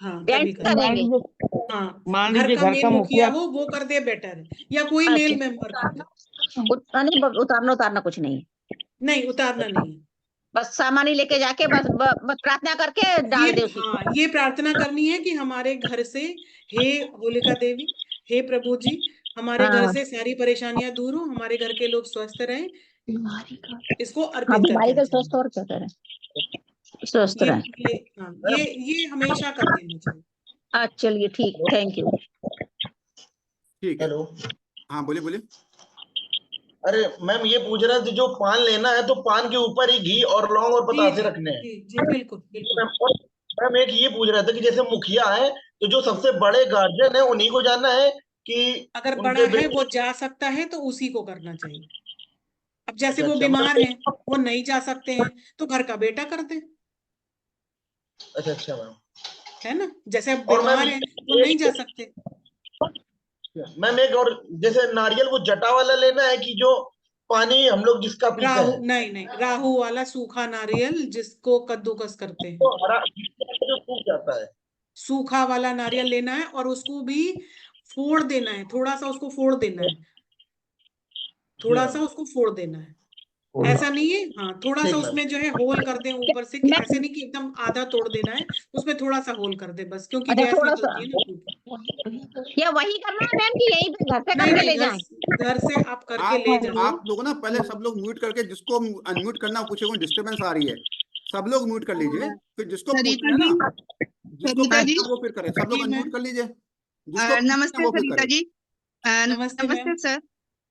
हाँ, तभी करना। हाँ, मान घर लीजिए का घर मेन का मुखिया मुखिया, वो कर दे, बेटर है, या कोई मेल मेंबर कर दे। उतारना कुछ नहीं, उतारना नहीं है, बस सामान ही लेके जाके बस प्रार्थना करके डाल दे उसी। हाँ, ये प्रार्थना करनी है कि हमारे घर से, हे होलिका देवी, हे प्रभु जी, हमारे घर हाँ से सारी परेशानियां दूर हो, हमारे घर के लोग स्वस्थ रहें, इसको हाँ, अर्पित करके बीमारी का रखेंगे। स्वस्थ और क्या करें, स्वस्थ ये रहें। ये हाँ, ये हमेशा कर देना चाहिए। अच्छा चलिए ठीक, थैंक यू। ठीक है। हेलो। हाँ बोलिए बोलिए। अरे मैम ये पूछ रहे थे जो पान लेना है तो पान के ऊपर ही घी और लौंग और जी बतासे जी रखने हैं। जी जी, बिल्कुल बिल्कुल। मैम एक ये पूछ रहे थे कि जैसे मुखिया है तो जो सबसे बड़े गार्जियन है उन्हीं को जाना है कि अगर बड़ा उनके है बेटे। वो जा सकता है तो उसी को करना चाहिए। अब जैसे अच्छा वो अच्छा बीमार हैं, मैम। वो नहीं जा सकते हैं, तो घर का बेटा कर दे, अच्छा अच्छा मैम। है ना। जैसे अब और मैम बीमार हैं, वो नहीं जा सकते। मैम एक और, जैसे नारियल वो जटा वाला लेना है कि जो पानी हम लोग जिसका पीते राहु, हैं नहीं नहीं, राहु वाला सूखा नारियल जिसको कद्दूकस करते हैं, तो हरा जो सूख जाता है। सूखा वाला नारियल लेना है और उसको भी फोड़ देना है, थोड़ा सा उसको फोड़ देना है, जी थोड़ा सा मैम। उसको फोड़ देना है। ऐसा नहीं है, हाँ, थोड़ा सा ठीक मैम। उसमें जो है होल कर दे ऊपर से, कि मैं ऐसे नहीं कि एकदम आधा तोड़ देना है, उसमें थोड़ा सा होल कर दे बस, क्योंकि अच्छा गैस थोड़ा सा, निकलती है ना खूब। या वही करना है मैम कि यहीं पे घर से नहीं करके नहीं, ले जाएं? घर से आप करके ले जाओ। आप लोग ना पहले सब लोग म्यूट करके, जिसको अनम्यूट करना पूछे, कोई डिस्टरबेंस आ रही है, सब लोग म्यूट कर लीजिए। फिर जिसको सरिता पूछना है जी, ना, जिसको सरिता जी, पूछना है वो फिर करे, सब लोग जी अनम्यूट मैम। कर लीजिए, जिसको पूछना है नमस्ते वो फिर सरिता करे। जी। नमस्ते मैम। नमस्ते सर।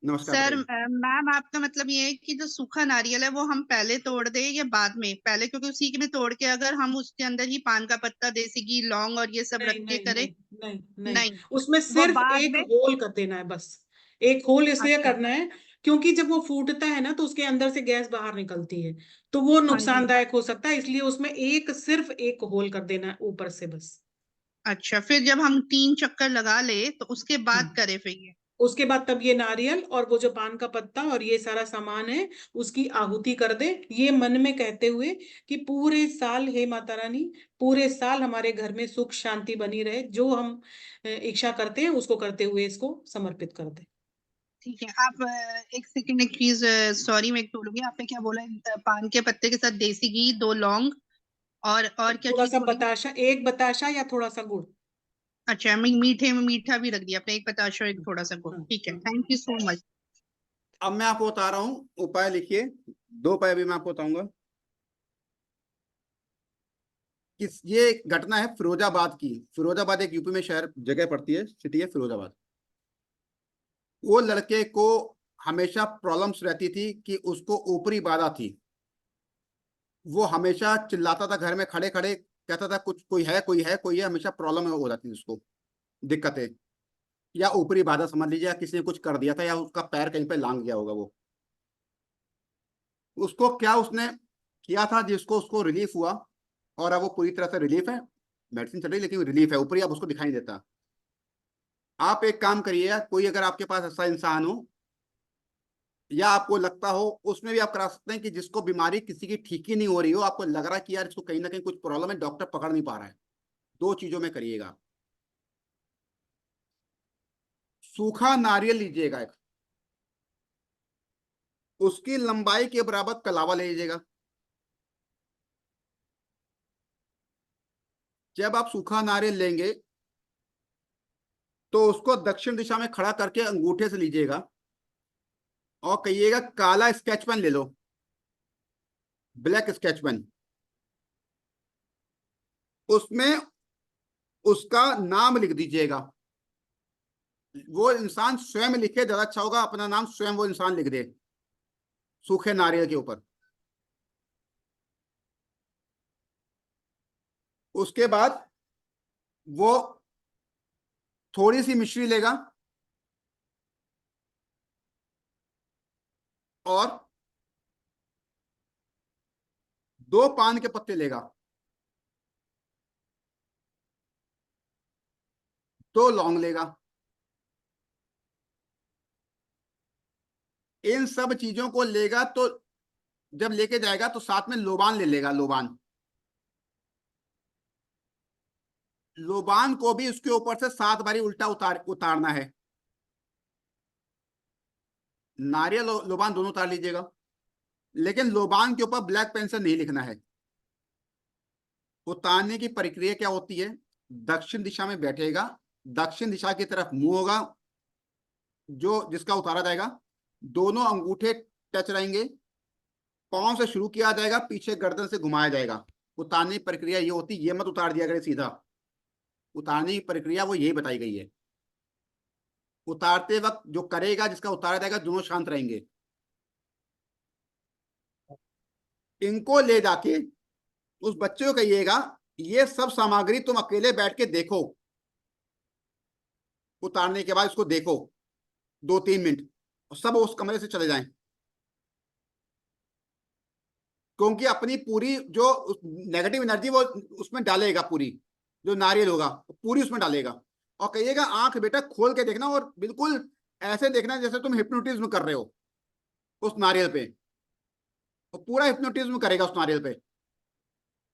नमस्कार, सर बताइए। मैम आपका मतलब ये है कि जो सूखा नारियल है वो हम पहले तोड़ दें या बाद में? पहले, क्योंकि उसी में तोड़ के अगर हम उसके अंदर ही पान का पत्ता, देसी घी, लौंग और ये सब रख नहीं के नहीं करें? नहीं नहीं नहीं, नहीं, उसमें वो सिर्फ बाद एक में। होल कर देना है बस। एक होल इसलिए अच्छा। करना है क्योंकि जब वो फूटता है ना तो उसके अंदर से गैस बाहर निकलती है, तो वो हाँ जी। नुकसानदायक हो सकता है, इसलिए उसमें सिर्फ एक होल कर देना है ऊपर से बस। अच्छा, फिर जब हम 3 चक्कर लगा ले तो उसके बाद हाँ, करें फिर ये? उसके बाद तब ये नारियल और वो जो पान का पत्ता और ये सारा सामान है उसकी आहुति कर दे, ये मन में कहते हुए कि पूरे साल हे माता रानी, पूरे साल हमारे घर में सुख शांति बनी रहे, जो हम इच्छा करते हैं उसको करते हुए इसको समर्पित कर दे। ठीक है। आप एक सेकंड, एक चीज, सॉरी मैं एक टूलूंगी। आपने क्या बोला? पान के पत्ते के साथ देसी घी, 2 लौंग और क्या थोड़ा चीज सा बोली? बताशा, एक बताशा या थोड़ा सा गुड़। अच्छा, मीठे में मीठा भी रख दिया आपने, एक बताशा और एक थोड़ा सा गुड़। हाँ ठीक है, हाँ थैंक यू सो मच। अब मैं आपको बता रहा हूँ उपाय, लिखिए। 2 उपाय भी मैं आपको बताऊंगा। कि ये घटना है फिरोजाबाद की। फिरोजाबाद एक यूपी में शहर जगह पड़ती है, सिटी है फिरोजाबाद। वो लड़के को हमेशा प्रॉब्लम्स रहती थी कि उसको ऊपरी बाधा थी। वो हमेशा चिल्लाता था घर में खड़े खड़े, कहता था कुछ कोई है कोई है कोई है, हमेशा प्रॉब्लम हो जाती थी उसको, दिक्कतें, या ऊपरी बाधा समझ लीजिए, या किसी ने कुछ कर दिया था, या उसका पैर कहीं पे लांग गया होगा। वो उसको क्या उसने किया था जिसको उसको रिलीफ हुआ, और अब वो पूरी तरह से रिलीफ है। मेडिसिन चल रही लेकिन रिलीफ है, ऊपरी अब उसको दिखाई नहीं देता। आप एक काम करिए, कोई अगर आपके पास ऐसा इंसान हो या आपको लगता हो, उसमें भी आप करा सकते हैं कि जिसको बीमारी किसी की ठीक ही नहीं हो रही हो, आपको लग रहा है कि यार इसको कहीं ना कहीं कुछ प्रॉब्लम है, डॉक्टर पकड़ नहीं पा रहा है। 2 चीजों में करिएगा। सूखा नारियल लीजिएगा एक, उसकी लंबाई के बराबर कलावा ले लीजिएगा। जब आप सूखा नारियल लेंगे तो उसको दक्षिण दिशा में खड़ा करके अंगूठे से लीजिएगा और कहिएगा काला स्केच पेन ले लो, ब्लैक स्केच पेन। उसमें उसका नाम लिख दीजिएगा। वो इंसान स्वयं लिखे, ज्यादा अच्छा होगा, अपना नाम स्वयं वो इंसान लिख दे सूखे नारियल के ऊपर। उसके बाद वो थोड़ी सी मिश्री लेगा और 2 पान के पत्ते लेगा, 2 लौंग लेगा। इन सब चीजों को लेगा तो जब लेके जाएगा तो साथ में लोबान ले लेगा। लोबान, लोबान को भी उसके ऊपर से 7 बारी उल्टा उतारना है। नारियल और लोबान दोनों उतार लीजिएगा, लेकिन लोबान के ऊपर ब्लैक पेन से नहीं लिखना है। उतारने की प्रक्रिया क्या होती है? दक्षिण दिशा में बैठेगा, दक्षिण दिशा की तरफ मुंह होगा, जो जिसका उतारा जाएगा, दोनों अंगूठे टच रहेंगे, पांव से शुरू किया जाएगा, पीछे गर्दन से घुमाया जाएगा। उतारने की प्रक्रिया ये होती, ये मत उतार दिया करे सीधा, उतारने की प्रक्रिया वो यही बताई गई है। उतारते वक्त जो करेगा, जिसका उतारा जाएगा, दोनों शांत रहेंगे। इनको ले जाके उस बच्चे को कहिएगा, ये सब सामग्री तुम अकेले बैठ के देखो, उतारने के बाद इसको देखो 2-3 मिनट, और सब उस कमरे से चले जाएं। क्योंकि अपनी पूरी जो नेगेटिव एनर्जी वो उसमें डालेगा, पूरी जो नारियल होगा पूरी उसमें डालेगा। और कहिएगा आंख बेटा खोल के देखना, और बिल्कुल ऐसे देखना जैसे तुम हिप्नोटिज्म कर रहे हो उस नारियल पे। और पूरा हिप्नोटिज्म करेगा उस नारियल पे।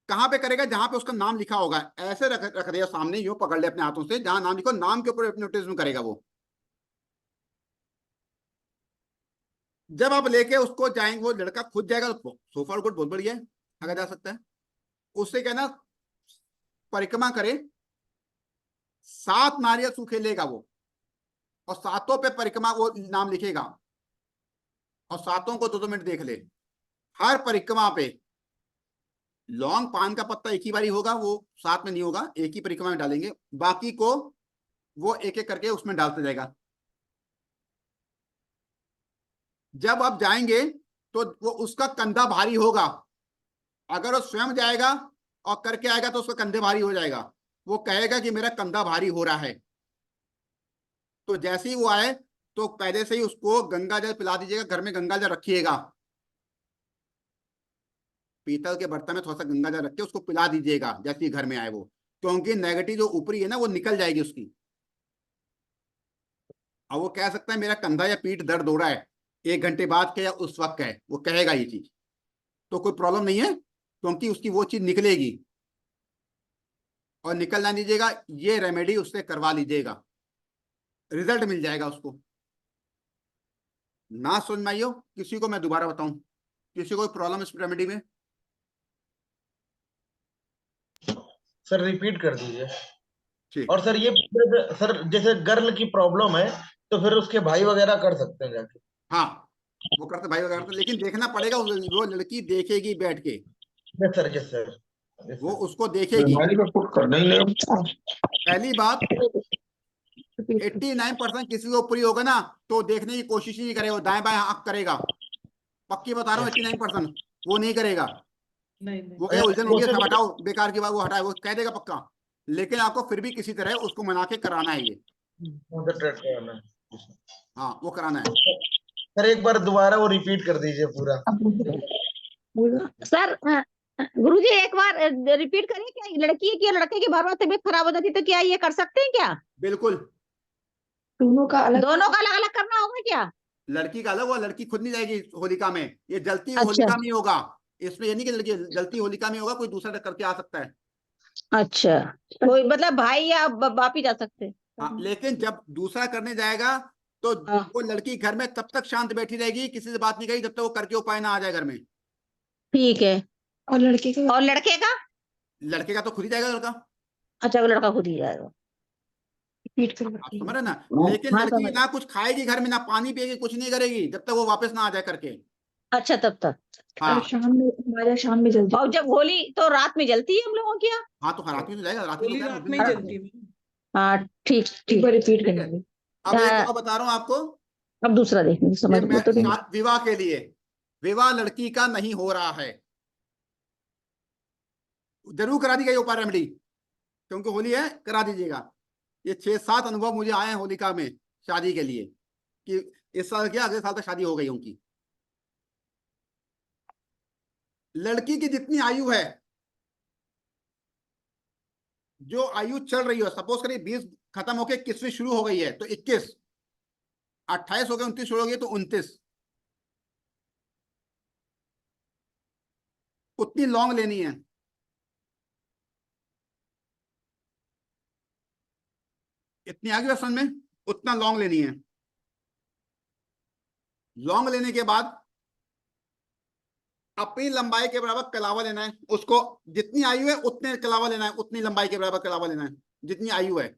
कहाँ पे करेगा? जहां पे उसका नाम लिखा होगा, ऐसे रख दिया सामने, यूं पकड़ ले अपने हाथों से, जहां नाम लिखो, नाम के ऊपर हिप्नोटिज्म करेगा वो। जब आप लेके उसको जाएंगे, वो लड़का खुद जाएगा, सोफा गुड बहुत बढ़िया है, अगर जा सकता है। उससे कहना परिक्रमा करे, 7 नारियल सूखे लेगा वो, और 7 पे परिक्रमा वो नाम लिखेगा, और 7 को 2-2 मिनट देख ले। हर परिक्रमा पे लौंग पान का पत्ता एक ही बारी होगा, वो साथ में नहीं होगा, एक ही परिक्रमा में डालेंगे, बाकी को वो एक एक करके उसमें डालते जाएगा। जब आप जाएंगे तो वो उसका कंधा भारी होगा। अगर वो स्वयं जाएगा और करके आएगा तो उसका कंधे भारी हो जाएगा, वो कहेगा कि मेरा कंधा भारी हो रहा है। तो जैसे ही वो आए तो पहले से ही उसको गंगा जल पिला दीजिएगा, घर में गंगा जल रखिएगा, पीतल के बर्तन में थोड़ा सा गंगा जल रख के उसको पिला दीजिएगा जैसे ही घर में आए वो, क्योंकि नेगेटिव जो ऊपरी है ना वो निकल जाएगी उसकी। अब वो कह सकता है मेरा कंधा या पीठ दर्द हो रहा है, 1 घंटे बाद के या उस वक्त है, वो कहेगा ये चीज, तो कोई प्रॉब्लम नहीं है, क्योंकि उसकी वो चीज निकलेगी। और निकलना दीजिएगा, ये रेमेडी उससे करवा लीजिएगा, रिजल्ट मिल जाएगा उसको। ना समझ में आइयो किसी को मैं दोबारा बताऊं, किसी को प्रॉब्लम इस रेमेडी में? सर रिपीट कर दीजिए। ठीक। और सर ये सर जैसे गर्ल की प्रॉब्लम है तो फिर उसके भाई वगैरह कर सकते हैं जाके? हाँ वो करते भाई वगैरह तो, लेकिन देखना पड़ेगा, वो लड़की देखेगी बैठ के, यस सर, यस सर, वो उसको देखेगी। करना ही नहीं। पहली बात 89% किसी को ऊपरी होगा ना तो देखने की कोशिश ही नहीं करेगा, वो दाएं बाएं आंख करेगा, पक्की बता रहा हूँ 89% वो नहीं करेगा। नहीं वो कहे उलझन होगी, सब हटाओ, बेकार की बात, वो हटाए, वो कह देगा पक्का। लेकिन आपको फिर भी किसी तरह उसको मना के कराना है ये। हाँ वो कराना है। सर एक बार दोबारा वो रिपीट कर दीजिए पूरा। सर गुरुजी एक बार रिपीट करिए, क्या लड़की की लड़के की बार बार तबीयत खराब हो जाती तो क्या ये कर सकते हैं क्या? बिल्कुल, दोनों का अलग अलग करना होगा क्या? लड़की का अलग हुआ, लड़की खुद नहीं जाएगी होलिका में, ये जलती अच्छा। होलिका में होगा, इसमें ये नहीं कि लड़की जलती होलिका में होगा, कोई दूसरा करके आ सकता है। अच्छा, कोई मतलब भाई या बाप ही जा सकते हैं? हाँ, लेकिन जब दूसरा करने जाएगा तो हाँ। वो लड़की घर में तब तक शांत बैठी रहेगी, किसी से बात नहीं करेगी, जब तक वो करके उपाय ना आ जाए घर में। ठीक है। और लड़के का लड़के का तो खुद ही जाएगा लड़का। अच्छा, वो लड़का खुद ही जाएगा। रिपीट कर आप समझ रहे ना? लेकिन हाँ, लड़की समझ। ना कुछ खाएगी घर में, ना पानी पिएगी, कुछ नहीं करेगी जब तक वो वापस ना आ जाए करके। अच्छा, तब तक। हाँ शाम में जल्दी। और जब होली तो रात में जलती है हम लोगों की यहाँ? हाँ, तो रात में तो जाएगा, रात में होली तो रात में ही जलती है। हाँ ठीक एक ठीक। बार रिपीट ठीक है। करना। अब एक हाँ। और बता रहा हूँ आपको, अब दूसरा देखने समझ ये में तो नहीं। विवाह के लिए, विवाह लड़की का नहीं हो रहा है, जरूर करा दी गई उपाय रेमेडी, क्योंकि होली है, करा दीजिएगा। ये 6-7 अनुभव मुझे आए हैं होलिका में शादी के लिए, कि इस साल क्या अगले साल तक शादी हो गई उनकी। लड़की की जितनी आयु है, जो आयु चल रही है, सपोज करिए 20 खत्म होके 21वीं शुरू हो गई है तो 21, 28 हो गए, 29 शुरू हो गई तो 29, उतनी लॉन्ग लेनी है। इतनी आगे समझ में, उतना लॉन्ग लेनी है। लॉन्ग लेने के बाद अपनी लंबाई के बराबर कलावा लेना है उसको, जितनी आयु है उतने कलावा लेना है, उतनी लंबाई के बराबर कलावा लेना है जितनी आयु है।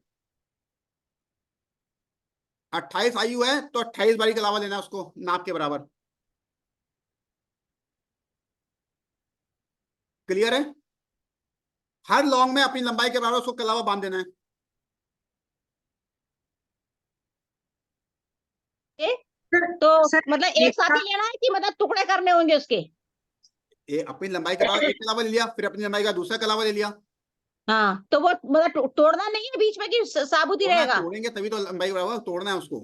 28 आयु है तो 28 बारी कलावा लेना है उसको नाप के बराबर। क्लियर है? हर लॉन्ग में अपनी लंबाई के बराबर उसको कलावा बांध देना है। तो मतलब एक साथ ही लेना है कि मतलब टुकड़े करने होंगे उसके? अपनी लंबाई के बराबर एक कलावा ले लिया, फिर अपनी लंबाई का दूसरा कलावा ले लिया। हाँ, तो वो मतलब तोड़ना नहीं है बीच में कि साबुत ही रहेगा? तोड़ेंगे तभी तो लंबाई के बराबर तोड़ना है उसको।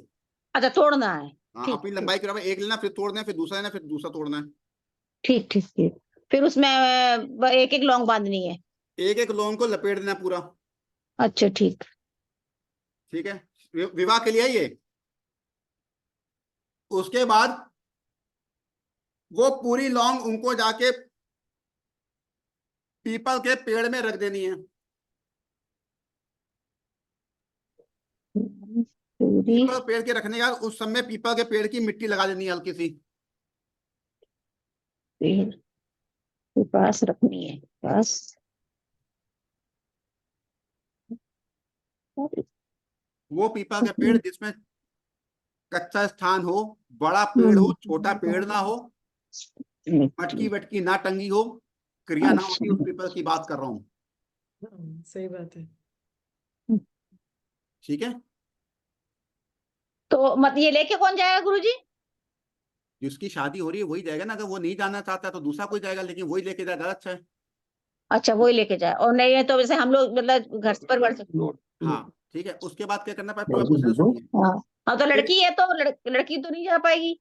अच्छा, तोड़ना है। हाँ, ठीक अपनी लंबाई के बराबर एक लेना, फिर तोड़ना है, फिर दूसरा लेना, फिर दूसरा तोड़ना है। ठीक ठीक ठीक। फिर उसमें एक एक लौंग बांधनी है? एक एक लौंग को लपेट देना पूरा। अच्छा, ठीक। ठीक है, विवाह के लिए है ये। उसके बाद वो पूरी लौंग उनको जाके पीपल के पेड़ में रख देनी है। पीपल पेड़ के रखने के बाद उस समय पीपल के पेड़ की मिट्टी लगा देनी है हल्की सी। पेड़ के पास रखनी है, पास। वो पीपल के पेड़ जिसमें कच्चा स्थान हो, बड़ा पेड़ हो, छोटा पेड़ ना हो, मटकी वटकी ना टंगी हो, क्रिया ना होती, उस पीपल की बात कर रहा हूँ। सही बात है। ठीक है, तो मत ये लेके कौन जाएगा गुरुजी? जिसकी शादी हो रही है वही जाएगा ना। अगर वो नहीं जाना चाहता तो दूसरा कोई जाएगा, लेकिन वही लेके जाएगा अच्छा है। अच्छा, वही लेके जाए, और नहीं है तो वैसे हम लोग मतलब घर पर बढ़ सकते। हाँ ठीक है, उसके बाद क्या करना पूरा प्रोसेस सुनिए। हाँ, तो लड़की है तो लड़की तो नहीं जा पाएगी?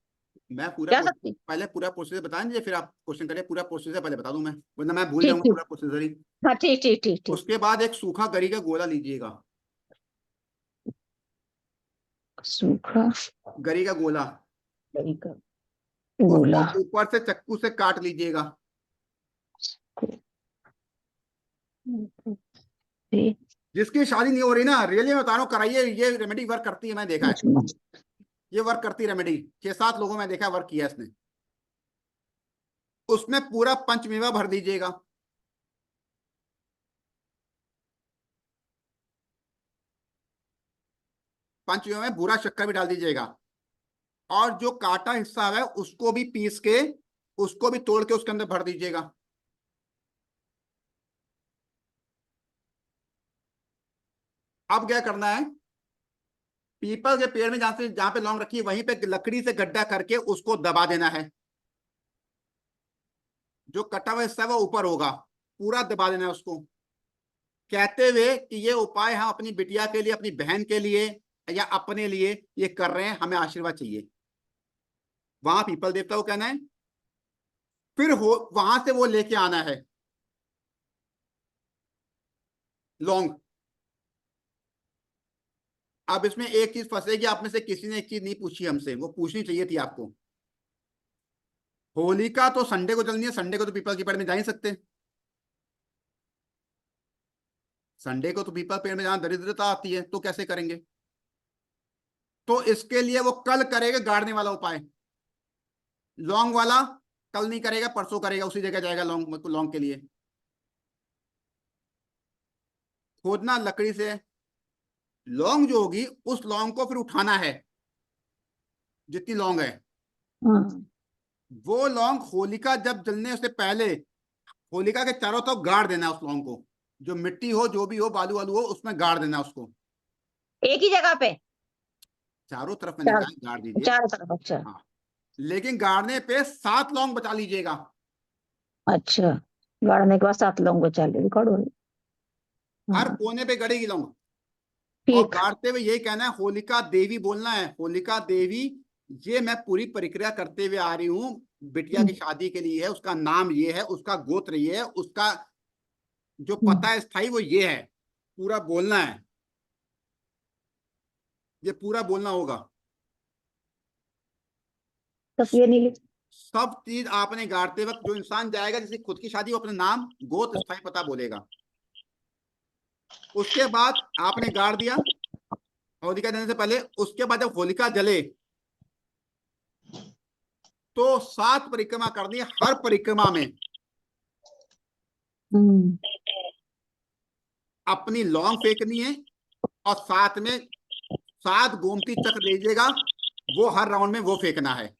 मैं पूरा जा सकती? पहले पूरा प्रोसेस बता दीजिए, फिर आप क्वेश्चन करिए। पूरा प्रोसेस पहले बता दूं मैं, वरना मैं भूल ठीक जाऊंगा ठीक। पूरा प्रोसेसर ही। हाँ, ठीक ठीक ठीक ठीक। उसके बाद एक सूखा गरी का गोला लीजिएगा। सूखा गरी का गोला, गरी का गोला। उसको ऊपर से चक्कू से काट लीजिएगा। जिसकी शादी नहीं हो रही ना, रियली मैं बता रहा हूँ, कराइए। ये रेमेडी वर्क करती है, मैं देखा है ये वर्क करती है रेमेडी। 6-7 लोगों में देखा वर्क किया इसने। उसमें पूरा पंचमेवा भर दीजिएगा। पंचमेवा में बूरा शक्कर भी डाल दीजिएगा, और जो काटा हिस्सा है उसको भी पीस के, उसको भी तोड़ के उसके अंदर भर दीजिएगा। अब क्या करना है, पीपल के पेड़ में जहां पे लौंग रखी है वहीं पे लकड़ी से गड्ढा करके उसको दबा देना है। जो कटा हुआ हिस्सा है वो ऊपर होगा, पूरा दबा देना है उसको, कहते हुए कि ये उपाय हम अपनी बिटिया के लिए, अपनी बहन के लिए या अपने लिए ये कर रहे हैं, हमें आशीर्वाद चाहिए। वहां पीपल देवता को कहना है, फिर वहां से वो लेके आना है लौंग। अब इसमें एक चीज फंसेगी, आप में से किसी ने एक चीज नहीं पूछी हमसे, वो पूछनी चाहिए थी आपको। होलिका तो संडे को चलनी है, संडे को तो पीपल के पेड़ में जा ही सकते। संडे को तो पीपल पेड़ में जहां दरिद्रता आती है तो कैसे करेंगे? तो इसके लिए वो कल करेगा गाड़ने वाला उपाय। लौंग वाला कल नहीं करेगा, परसों करेगा, उसी जगह जाएगा लौंग के लिए। खोदना लकड़ी से लौंग जो होगी, उस लौंग को फिर उठाना है, जितनी लौंग है। वो लौंग होलिका जब जलने से पहले होलिका के चारों तरफ गाड़ देना है उस लौंग को। जो मिट्टी हो, जो भी हो, बालू वालू हो, उसमें गाड़ देना उसको, एक ही जगह पे चारों तरफ। मैंने कहा गाड़ दीजिए चारों तरफ। अच्छा हाँ, लेकिन गाड़ने पे 7 लौंग बचा लीजिएगा। अच्छा, गाड़ने के बाद 7 लौंग बचा ले, रिकॉर्ड हो रही। हर कोने पे गड़ेगी लौंग। और ठीक। गाड़ते हुए यही कहना है, होलिका देवी बोलना है। होलिका देवी, ये मैं पूरी प्रक्रिया करते हुए आ रही हूँ, बिटिया की शादी के लिए है, उसका नाम ये है, उसका गोत्र ये है, उसका जो पता है स्थाई वो ये है। पूरा बोलना है, ये पूरा बोलना होगा। तस्वीर नहीं ली। सब चीज आपने गाड़ते वक्त, जो इंसान जाएगा जैसे खुद की शादी, वो अपने नाम, गोत्र, स्थाई पता बोलेगा। उसके बाद आपने गाड़ दिया होलिका देने से पहले। उसके बाद जब होलिका जले तो 7 परिक्रमा करनी है। हर परिक्रमा में अपनी लौंग फेंकनी है, और साथ में 7 गोमती चक्र लीजिएगा, वो हर राउंड में वो फेंकना है।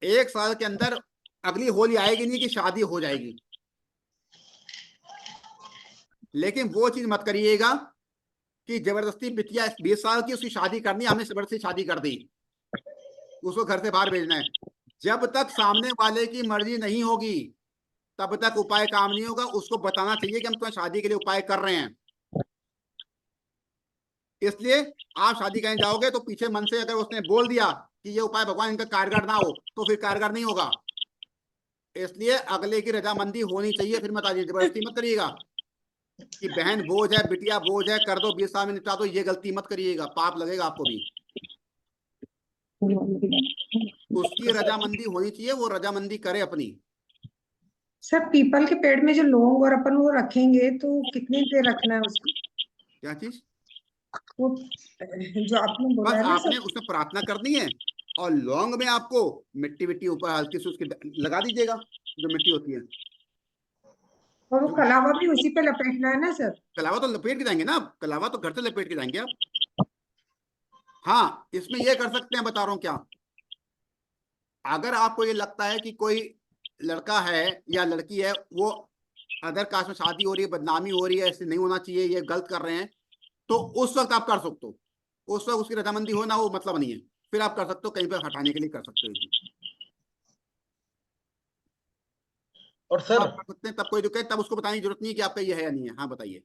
1 साल के अंदर अगली होली आएगी नहीं कि शादी हो जाएगी, लेकिन वो चीज मत करिएगा कि जबरदस्ती बिटिया 20 साल की उसकी शादी करनी, हमने जबरदस्ती शादी कर दी, उसको घर से बाहर भेजना है। जब तक सामने वाले की मर्जी नहीं होगी तब तक उपाय काम नहीं होगा। उसको बताना चाहिए कि हम तुम्हें शादी के लिए उपाय कर रहे हैं। इसलिए आप शादी करने जाओगे तो पीछे मन से अगर उसने बोल दिया कि ये उपाय भगवान इनका कारगर ना हो, तो फिर कारगर नहीं होगा। इसलिए अगले की रजामंदी होनी चाहिए, फिर मत आइए, जबरदस्ती मत करिएगा कि बहन बोझ है, बिटिया बोझ है, कर दो 20 साल में निपटा दो, ये गलती मत करिएगा, पाप लगेगा आपको भी। उसकी रजामंदी होनी चाहिए, वो रजामंदी करे अपनी। सर पीपल के पेड़ में जो लौंग और अपन वो रखेंगे तो कितनी देर रखना है उसको? क्या चीज? वो जो आपने बोला बस है ना आपने सर, उसमें प्रार्थना करनी है, और लौंग में आपको मिट्टी विट्टी ऊपर हल्की सी उसकी लगा दीजिएगा, जो मिट्टी होती है। और वो जो कलावा भी उसी पे लपेटना है ना सर? कलावा तो लपेट के जाएंगे ना, कलावा तो घर से लपेट के जाएंगे आप। हाँ, इसमें ये कर सकते हैं, बता रहा हूँ क्या। अगर आपको ये लगता है कि कोई लड़का है या लड़की है, वो अदर कास्ट में शादी हो रही है, बदनामी हो रही है, ऐसे नहीं होना चाहिए, ये गलत कर रहे हैं, तो उस वक्त आप कर सकते हो। उस वक्त उसकी रजामंदी होना वो मतलब नहीं है, फिर आप कर सकते हो, कहीं पर हटाने के लिए कर सकते हो। और सर आप कर सकते हैं, तब कोई जो कहे तब उसको बताने की जरूरत नहीं है कि आपका ये है या नहीं है। हाँ बताइए।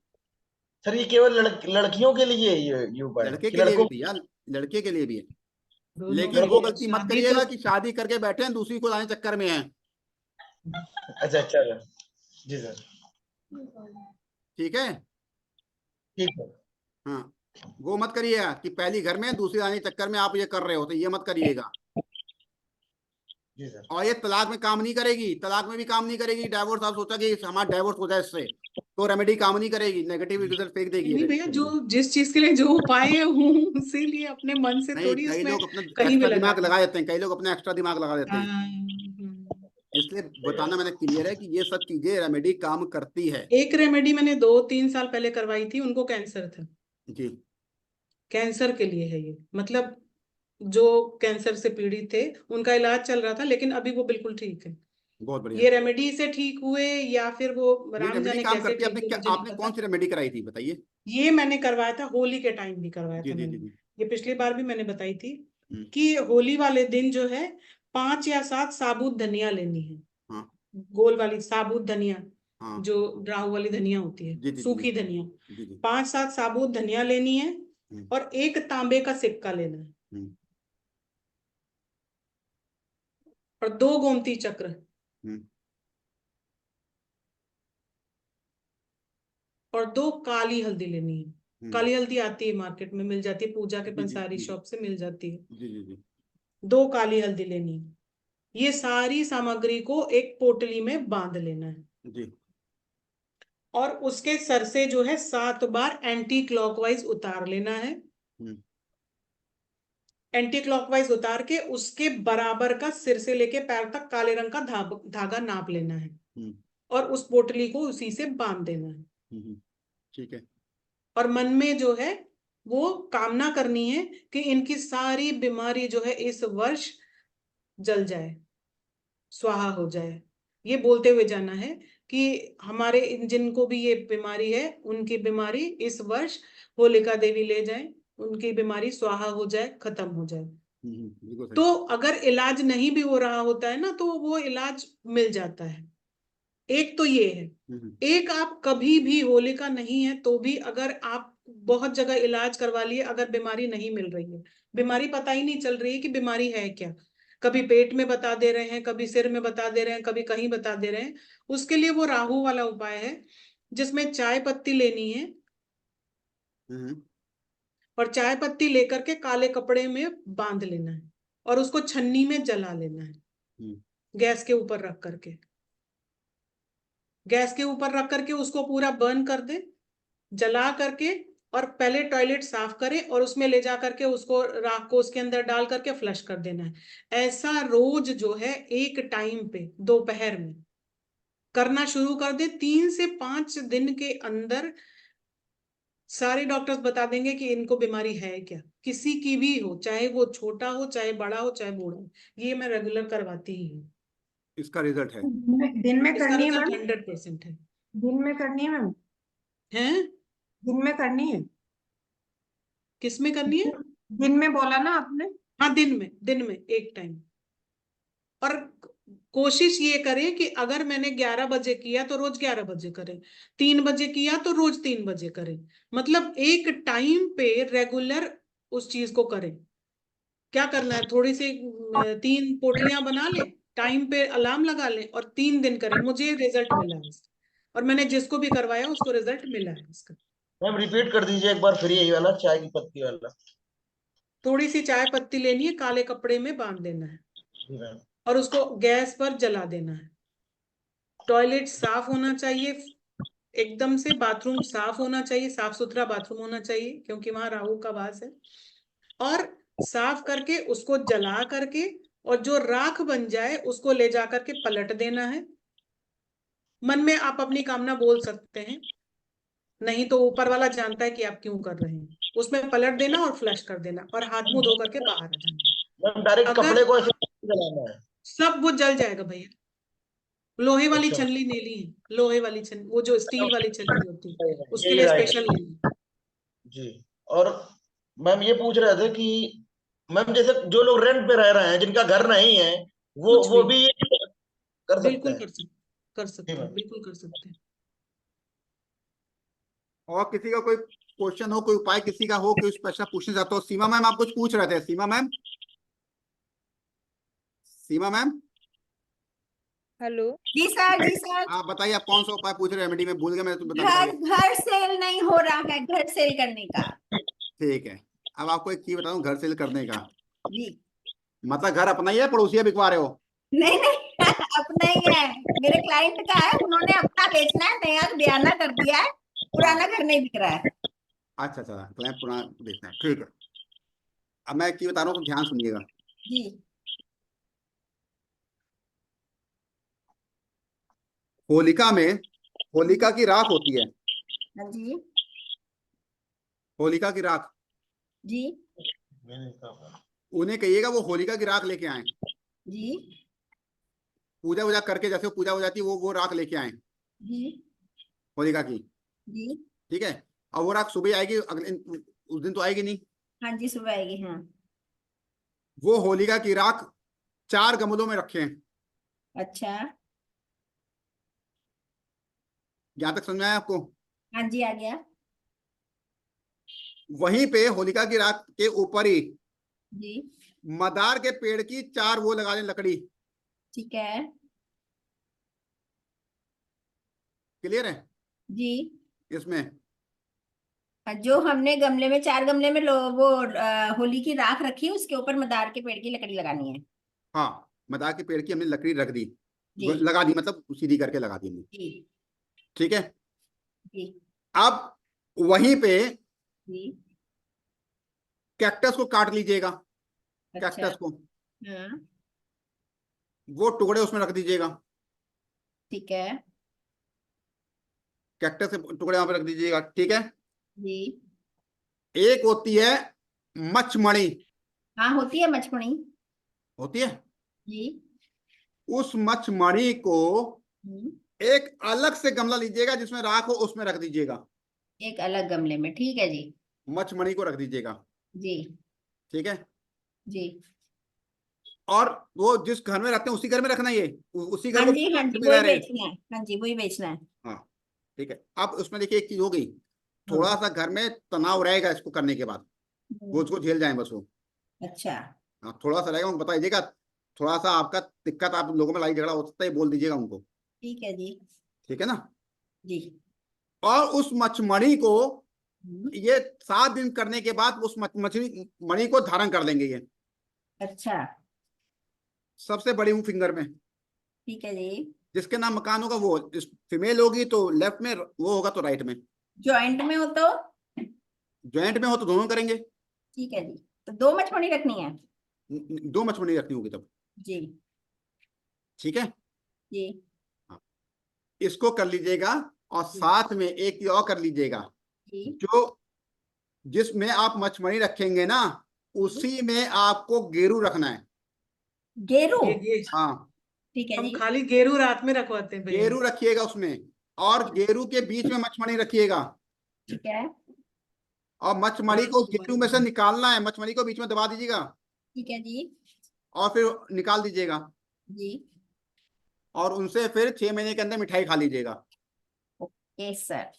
सर ये केवल लड़कियों के लिए ये उपाय लड़के कि के लिए भी लड़कों भैया, लड़के के लिए भी है, दोनों लेकिन के वो लिए। गलती मत शादी करिएगा तो कि शादी करके बैठे हैं, दूसरी को लाने चक्कर में हैं। अच्छा सर, जी सर, ठीक है। ठीक है। हाँ, वो मत करिएगा कि पहली घर में दूसरी लाने के चक्कर में आप ये कर रहे हो, तो ये मत करिएगा। जी सर। और ये तलाक में काम नहीं करेगी, तलाक में भी काम नहीं करेगी। डाइवोर्स, आप सोचा कि हमारा डाइवोर्स हो जाए इससे, तो रेमेडी काम नहीं करेगी, नेगेटिव रिजल्ट फेंक देगी नहीं ये भैया, जो रेमेडी। जिस चीज के लिए जो उपाय है वो इसीलिए अपने मन से नहीं, थोड़ी कई उसमें लोग अपना कहीं भी एक्स्ट्रा लगा दिमाग दें। लगा देते हैं, कई लोग अपना एक्स्ट्रा दिमाग लगा देते हाँ, हैं। इसलिए बताना मैंने क्लियर है कि ये सब चीजें रेमेडी काम करती है। एक रेमेडी मैंने 2-3 साल पहले करवाई थी, उनको कैंसर था। जी। कैंसर के लिए है ये, मतलब जो कैंसर से पीड़ित थे उनका इलाज चल रहा था, लेकिन अभी वो बिल्कुल ठीक है। बहुत बढ़िया। ये रेमेडी से ठीक हुए या फिर वो ये राम रेमेडी जाने काम कैसे करती है। ठीक हुए, मुझे नहीं आपने कौन पता। सी रेमेडी कराई थी बताइए? ये मैंने करवाया था, होली के टाइम भी करवाया जी था जी मैंने। जी जी। ये पिछली बार भी मैंने बताई थी हम्म, कि होली वाले दिन जो है 5 या 7 साबुत धनिया लेनी है। हाँ गोल वाली साबुत धनिया, हाँ। जो राहु वाली धनिया होती है, जी जी जी सूखी धनिया। जी जी। 5-7 साबुत धनिया लेनी है, हम्म, और एक तांबे का सिक्का लेना है, हम्म, और 2 गोमती चक्र, हम्म, और 2 काली हल्दी लेनी है। हम्म, काली हल्दी आती है, मार्केट में मिल जाती है, पूजा के जी जी पंसारी जी शॉप से मिल जाती है। जी जी जी 2 काली हल्दी लेनी है। ये सारी सामग्री को एक पोटली में बांध लेना है, जी। और उसके सर से जो है 7 बार एंटी क्लॉकवाइज उतार लेना है। हम्म, एंटी क्लॉकवाइज उतार के उसके बराबर का सिर से लेके पैर तक काले रंग का धागा नाप लेना है, हम्म, और उस पोटली को उसी से बांध देना है। ठीक है। और मन में जो है वो कामना करनी है कि इनकी सारी बीमारी जो है इस वर्ष जल जाए, स्वाहा हो जाए। ये बोलते हुए जाना है कि हमारे जिनको भी ये बीमारी है, उनकी बीमारी इस वर्ष होलिका देवी ले जाए, उनकी बीमारी स्वाहा हो जाए, खत्म हो जाए। बिल्कुल सही। तो अगर इलाज नहीं भी हो रहा होता है ना, तो वो इलाज मिल जाता है। एक तो ये है। एक, आप कभी भी होलिका नहीं है तो भी अगर आप बहुत जगह इलाज करवा लिए, अगर बीमारी नहीं मिल रही है, बीमारी पता ही नहीं चल रही है कि बीमारी है क्या, कभी पेट में बता दे रहे हैं, कभी सिर में बता दे रहे हैं, कभी कहीं बता दे रहे हैं, उसके लिए वो राहु वाला उपाय है, जिसमें चाय पत्ती लेनी है, और चाय पत्ती लेकर के काले कपड़े में बांध लेना है, और उसको छन्नी में जला लेना है, गैस के ऊपर रख करके। गैस के ऊपर रख करके उसको पूरा बर्न कर दे, जला करके, और पहले टॉयलेट साफ करे, और उसमें ले जा करके उसको, राख को उसके अंदर डाल करके फ्लश कर देना है। ऐसा रोज जो है एक टाइम पे दोपहर में करना शुरू कर दे। 3 से 5 दिन के अंदर सारे डॉक्टर्स बता देंगे कि इनको बीमारी है क्या, किसी की भी हो, चाहे वो छोटा हो, चाहे बड़ा हो, चाहे बूढ़ा हो, ये मैं रेगुलर करवाती ही हूँ। इसका रिजल्ट है। दिन में इसका करनी है रिजल्ट मैम? 100% है। दिन में करनी है मैम? हैं? दिन में करनी है? किस में करनी है? दिन में बोला ना आपने? हाँ, दिन में एक टाइम। और कोशिश ये करें कि अगर मैंने 11 बजे किया तो रोज 11 बजे करें, 3 बजे किया तो रोज 3 बजे करें, मतलब एक टाइम पे रेगुलर उस चीज को करें। क्या करना है, थोड़ी सी 3 पोटलियां बना लें, टाइम पे अलार्म लगा लें और 3 दिन करें। मुझे रिजल्ट मिला है इसका, और मैंने जिसको भी करवाया उसको रिजल्ट मिला है इसका। मैम रिपीट कर दीजिए एक बार फिर यही वाला चाय की पत्ती वाला। थोड़ी सी चाय पत्ती लेनी है, काले कपड़े में बांध देना है जी मैम। और उसको गैस पर जला देना है। टॉयलेट साफ होना चाहिए, एकदम से बाथरूम साफ होना चाहिए, साफ सुथरा बाथरूम होना चाहिए, क्योंकि वहां राहु का वास है। और साफ करके उसको जला करके, और जो राख बन जाए उसको ले जा करके पलट देना है। मन में आप अपनी कामना बोल सकते हैं, नहीं तो ऊपर वाला जानता है कि आप क्यों कर रहे हैं। उसमें पलट देना और फ्लश कर देना और हाथ मुंह धो करके बाहर आ जाना। मैम डायरेक्ट अगर कपड़े को ऐसे जलाना है? सब वो जल जाएगा भैया। लोहे वाली अच्छा छलनी ले ली है, लोहे वाली छलनी, वो जो स्टील वाली छलनी होती है, उसके यही लिए राइट स्पेशल ले ली। जी। और मैम ये पूछ रहे थे कि मैम जैसे जो लोग रेंट पे रह रहे हैं जिनका घर नहीं है कुछ वो भी भी ये कर सकते बिल्कुल हैं? कर जी सकते हैं, मैम। बिल्कुल कर सकते हैं। और किसी का कोई क्वेश्चन हो, कोई उपाय किसी का हो, कोई स्पेशल पूछना चाहते हो? सीमा मैम आप कुछ पूछ रहे थे, सीमा मैम? सीमा मैम हेलो जी सर, जी सर। आप बताइए, आप कौन सा उपाय पूछ रहे हैं? रेमेडी में भूल गए मैं तो घर घर सेल नहीं हो रहा है, घर सेल करने का। ठीक है, अब आपको एक चीज बता दूं, घर सेल करने का जी। मतलब घर अपना ही है, पड़ोसिया बिकवा रहे हो? नहीं नहीं अपना ही है, मेरे क्लाइंट का है, उन्होंने अपना बेचना है, नया बयाना कर दिया है, पुराना घर नहीं बिक रहा है। अच्छा अच्छा, क्लाइंट पुराना बेचना है, ठीक है। अब मैं एक चीज बता रहा हूँ तो ध्यान सुनिएगा। जी। होलिका में होलिका की राख होती है, हाँ जी। होलिका की राख। जी। उन्हें कहिएगा वो होलिका की राख लेके आए, जी। पूजा वूजा करके, जैसे पूजा हो जाती है वो राख लेके आए जी। होलिका की। जी। ठीक है, अब वो राख सुबह आएगी, अगले उस दिन तो आएगी नहीं। हाँ जी, सुबह आएगी। हाँ। वो होलिका की राख 4 गमलों में रखें। अच्छा। यहां तक समझ में आया आपको? हाँ जी, आ गया। वहीं पे होलिका की राख के ऊपर ही जी। मदार के पेड़ की 4 वो लगा दें, लकड़ी। ठीक है। क्लियर है जी। इसमें? जो हमने गमले में 4 गमले में वो होली की राख रखी है, उसके ऊपर मदार के पेड़ की लकड़ी लगानी है। हाँ, मदार के पेड़ की हमने लकड़ी रख दी, जी। लगा दी, मतलब सीधी करके लगा दी हमने। जी। ठीक है, जी। अब वहीं पे जी। कैक्टस को काट लीजिएगा, अच्छा। कैक्टस को हाँ। वो टुकड़े उसमें रख दीजिएगा, ठीक है। कैक्टस के टुकड़े वहां पे रख दीजिएगा। ठीक है, जी। एक होती है मचमणि, हाँ, होती है मचमणी। होती है। जी। उस मचमणि को हम्म, एक अलग से गमला लीजिएगा जिसमें राख हो, उसमें रख दीजिएगा। एक अलग गमले में, ठीक है जी। मचमणि को रख दीजिएगा। जी। ठीक है, जी। और वो जिस घर में रहते हैं उसी घर में रखना, ये उसी घर हाँ को जी, हाँ जी, में वही रह रहे हैं। बेचना है। हाँ जी, वही बेचना है। हाँ ठीक है, अब उसमें देखिए एक चीज हो गई, हम्म। थोड़ा सा घर में तनाव रहेगा इसको करने के बाद, वो उसको झेल जाए बस वो। अच्छा। हाँ, थोड़ा सा रहेगा, उनको बता दीजिएगा, थोड़ा सा आपका दिक्कत, आप लोगों में लड़ाई झगड़ा हो सकता है, बोल दीजिएगा उनको। ठीक है जी। ठीक है ना? जी। और उस मछमणि को हम्म, ये 7 दिन करने के बाद उस मछली मणि को धारण कर लेंगे ये, अच्छा। सबसे बड़ी फिंगर में। ठीक है जी। जिसके नाम मकान होगा वो, फीमेल होगी तो लेफ्ट में, वो होगा तो राइट में। जॉइंट में हो तो? ज्वाइंट में हो तो दोनों करेंगे। ठीक है जी, तो 2 मचमणी रखनी है। 2 मछमणि रखनी होगी तब। जी। ठीक है, जी। हाँ, इसको कर लीजिएगा। और जी। साथ में एक चीज और कर लीजिएगा, जी। जो जिसमें आप मछमणी रखेंगे ना, उसी में आपको गेरू रखना है। गेरू। ये हाँ, ठीक है हम जी। खाली गेरू रात में रखवाते हैं भैया। गेरू रखिएगा उसमें, और गेरू के बीच में मछमणी रखिएगा, ठीक है। और मछमणी को गेरू में से निकालना है, मछमणी को बीच में दबा दीजिएगा ठीक है जी। और फिर निकाल दीजिएगा, जी। और उनसे फिर 6 महीने के अंदर मिठाई खा लीजिएगा। Yes sir.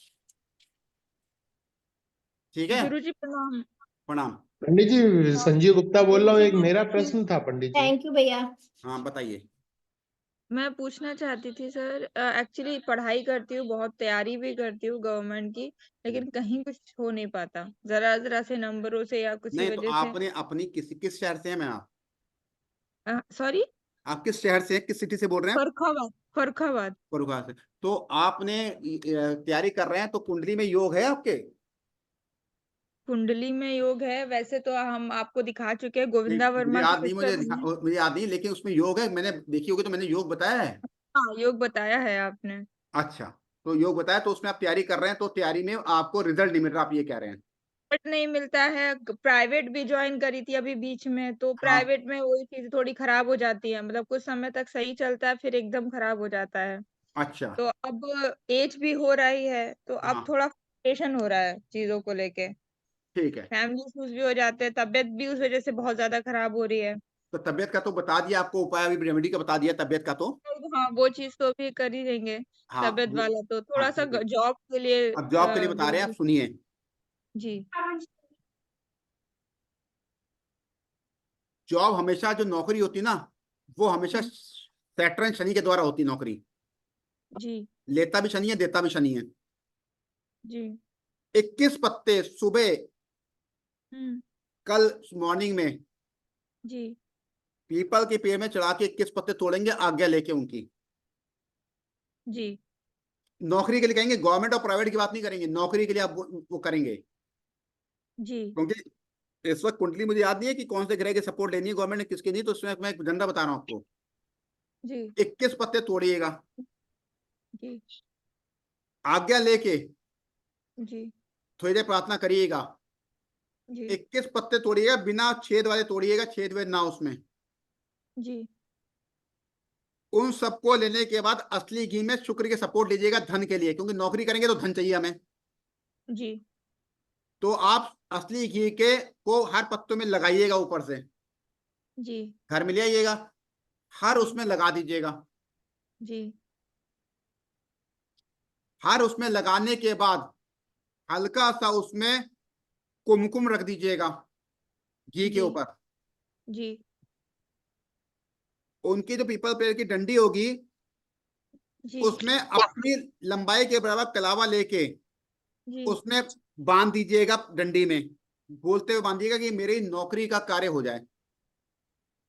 ठीक है, गुरुजी प्रणाम। प्रणाम। पंडित जी, संजीव गुप्ता बोल रहा हूँ। एक मेरा प्रश्न था पंडित जी। थैंक यू भैया। हाँ बताइए। मैं पूछना चाहती थी सर, एक्चुअली पढ़ाई करती हूँ, बहुत तैयारी भी करती हूँ गवर्नमेंट की, लेकिन कहीं कुछ हो नहीं पाता, जरा जरा से नंबरों से या किसी नहीं तो वजह से। आपने अपनी किस शहर से हैं मैम आप? सॉरी, आप किस शहर से हैं, किस सिटी से बोल रहे हैं? फरुखाबाद। फरुखाबाद। फर्रुखाबाद से। तो आपने तैयारी कर रहे हैं, तो कुंडली में योग है आपके? कुंडली में योग है, वैसे तो हम आपको दिखा चुके हैं, नहीं, गोविंदा वर्मा की सिस्टर। मुझे याद नहीं, लेकिन उसमें योग है, मैंने देखी होगी तो मैंने योग बताया है। हाँ, योग बताया है आपने। अच्छा, तो योग बताया, तो उसमें आप तैयारी कर रहे हैं, तो तैयारी में आपको रिजल्ट नहीं मिल रहा, आप ये कह रहे हैं? बट नहीं मिलता है। प्राइवेट भी ज्वाइन करी थी अभी बीच में, तो हाँ। प्राइवेट में वही चीज थोड़ी खराब हो जाती है, मतलब कुछ समय तक सही चलता है, फिर एकदम खराब हो जाता है। अच्छा। तो अब एज भी हो रही है, तो अब हाँ थोड़ा फ्रस्ट्रेशन हो रहा है चीजों को लेके। ठीक है। फैमिली इश्यूज भी हो जाते हैं, तबीयत भी उस वजह से बहुत ज्यादा खराब हो रही है। तो तबीयत का तो बता दिया आपको उपाय, अभी रेमेडी का बता दिया तबीयत का तो। हाँ, वो चीज तो अभी कर ही देंगे। हाँ तबीयत वाला तो हाँ थोड़ा सा ठीक है। जॉब के लिए अब जॉब के लिए बता रहे हैं, आप सुनिए। जी। जॉब हमेशा, जो नौकरी होती है ना, वो हमेशा सैटर्न शनि के द्वारा होती है नौकरी। जी। लेता भी शनि है, देता भी शनि है। जी। 21 पत्ते सुबह हम्म। कल मॉर्निंग में जी। पीपल के पेड़ में चढ़ा के 21 पत्ते तोड़ेंगे, आज्ञा लेके उनकी। जी। नौकरी के लिए कहेंगे, गवर्नमेंट और प्राइवेट की बात नहीं करेंगे, नौकरी के लिए आप वो करेंगे। जी। क्योंकि इस वक्त कुंडली मुझे याद नहीं है कि कौन से ग्रह की सपोर्ट लेनी है गवर्नमेंट ने, किसकी नहीं, तो उसमें मैं एक जनरा बता रहा हूँ आपको। जी। 21 पत्ते तोड़िएगा, जी। आज्ञा लेके जी। थोड़ी देर प्रार्थना करिएगा। जी। 21 पत्ते तोड़िएगा, बिना छेद वाले तोड़िएगा, छेद वेद ना उसमें। जी। उन सबको लेने के बाद असली घी में शुक्र के सपोर्ट लीजिएगा धन के लिए, क्योंकि नौकरी करेंगे तो धन चाहिए हमें। जी। तो आप असली घी के को हर पत्तों में लगाइएगा, ऊपर से जी। घर में ले आइएगा, हर उसमें लगा दीजिएगा। जी। हर उसमें लगाने के बाद हल्का सा उसमें कुमकुम रख दीजिएगा घी के जी। ऊपर। जी। उनकी जो पीपल पेड़ की डंडी होगी, जी। उसमें अपनी लंबाई के बराबर कलावा लेके जी। उसमें बांध दीजिएगा डंडी में, बोलते हुए बांधिएगा कि मेरी नौकरी का कार्य हो जाए।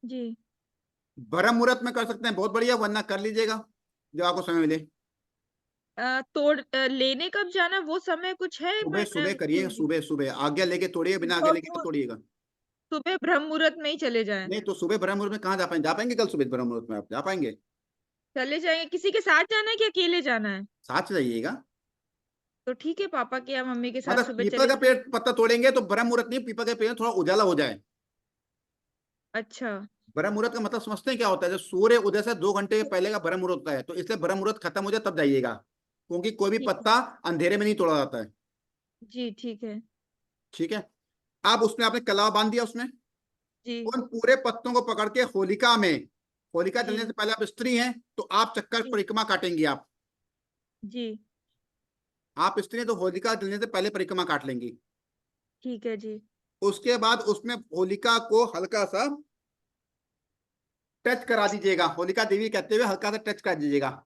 जी। ब्रह्म मुहूर्त में कर सकते हैं, बहुत बढ़िया, वरना कर लीजिएगा जब आपको समय मिले। लेने कब जाना, वो समय कुछ है? सुबह मैं सुबह करिएगा, सुबह सुबह आज्ञा लेके तोड़िए, बिना आज्ञा लेके तो तोड़िएगा। सुबह ब्रह्म मुहूर्त में ही चले जाएं? नहीं तो सुबह ब्रह्म मुहूर्त में कहाँ जा पाएंगे कल सुबह ब्रह्म मुहूर्त में आप जा पाएंगे? चले जाएंगे। किसी के साथ जाना है कि अकेले जाना है? साथ से जाइएगा। तो ठीक है, पापा के या मम्मी के साथ मतलब सुबह पीपल चले का जाएं। पेड़ पत्ता तोड़ेंगे तो ब्रह्म मुहूर्त नहीं, पीपल के पेड़ थोड़ा उजाला हो जाए। अच्छा। ब्रह्म मुहूर्त का मतलब समझते हैं क्या होता है? जब सूर्य उदय से 2 घंटे पहले का ब्रह्म मुहूर्त होता है, तो इसलिए ब्रह्म मुहूर्त खत्म हो जाए तब जाइएगा, क्योंकि कोई भी ठीक है। पत्ता अंधेरे में नहीं तोड़ा जाता है। जी ठीक है। ठीक है। अब उसमें आपने कलावा बांध दिया, उसमें जी। उन पूरे पत्तों को पकड़ के होलिका में, होलिका जलने जी। से पहले आप स्त्री हैं तो आप चक्कर जी। परिक्रमा काटेंगी। जी। आप स्त्री हैं तो होलिका जलने से पहले परिक्रमा काट लेंगी। ठीक है जी। उसके बाद उसमें होलिका को हल्का सा टच करा दीजिएगा, होलिका देवी कहते हुए हल्का सा टच कर दीजिएगा,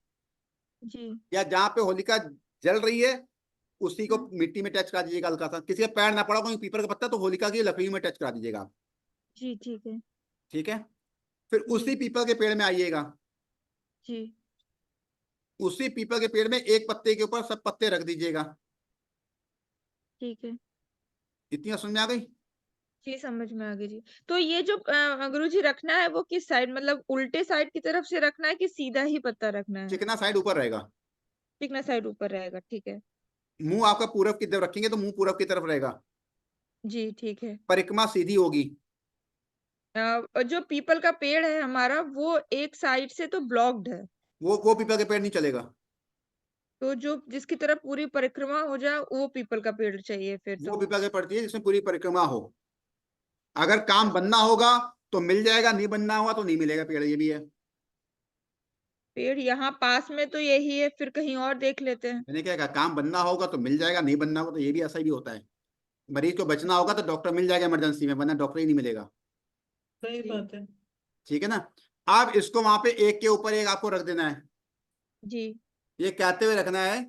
जी। या जहां पे होलिका जल रही है उसी को मिट्टी में टच करा दीजिएगा हल्का सा, किसी का पैर ना पड़ा कोई पीपल का पत्ता तो होलिका की लकड़ी में टच करा दीजिएगा आप। जी ठीक है। ठीक है। फिर जी। उसी पीपल के पेड़ में आइएगा, जी। उसी पीपल के पेड़ में एक पत्ते के ऊपर सब पत्ते रख दीजिएगा। ठीक है। इतनी समझ में आ गई? जी समझ में आ गई जी। तो ये जो गुरुजी रखना है वो किस साइड, मतलब उल्टे साइड की तरफ से रखना है कि सीधा ही पत्ता रखना है? चिकना साइड ऊपर रहेगा, चिकना साइड ऊपर रहेगा, ठीक है। मुंह आपका पूरब की तरफ रखेंगे तो मुंह पूरब की तरफ रहेगा। जी ठीक है। परिक्रमा सीधी होगी। जो पीपल का पेड़ है हमारा, वो एक साइड से तो ब्लॉक्ड है, वो पीपल के पेड़ नहीं चलेगा। तो जो जिसकी तरफ पूरी परिक्रमा हो जाए वो पीपल का पेड़ चाहिए फिर वो तो। पीपल के पेड़ चाहिए जिसमें पूरी परिक्रमा हो। अगर काम बनना होगा तो मिल जाएगा, नहीं बनना होगा तो नहीं मिलेगा पेड़, ये भी है। पेड़ यहाँ पास में तो यही है, फिर कहीं और देख लेते हैं। मैंने क्या कहा, काम बनना होगा तो मिल जाएगा, नहीं बनना होगा तो ये भी ऐसा ही भी होता है। मरीज को बचना होगा तो डॉक्टर मिल जाएगा इमरजेंसी में, वरना डॉक्टर ही नहीं मिलेगा। सही बात है। ठीक है ना। अब इसको वहां पे एक के ऊपर एक आपको रख देना है। जी ये कहते हुए रखना है,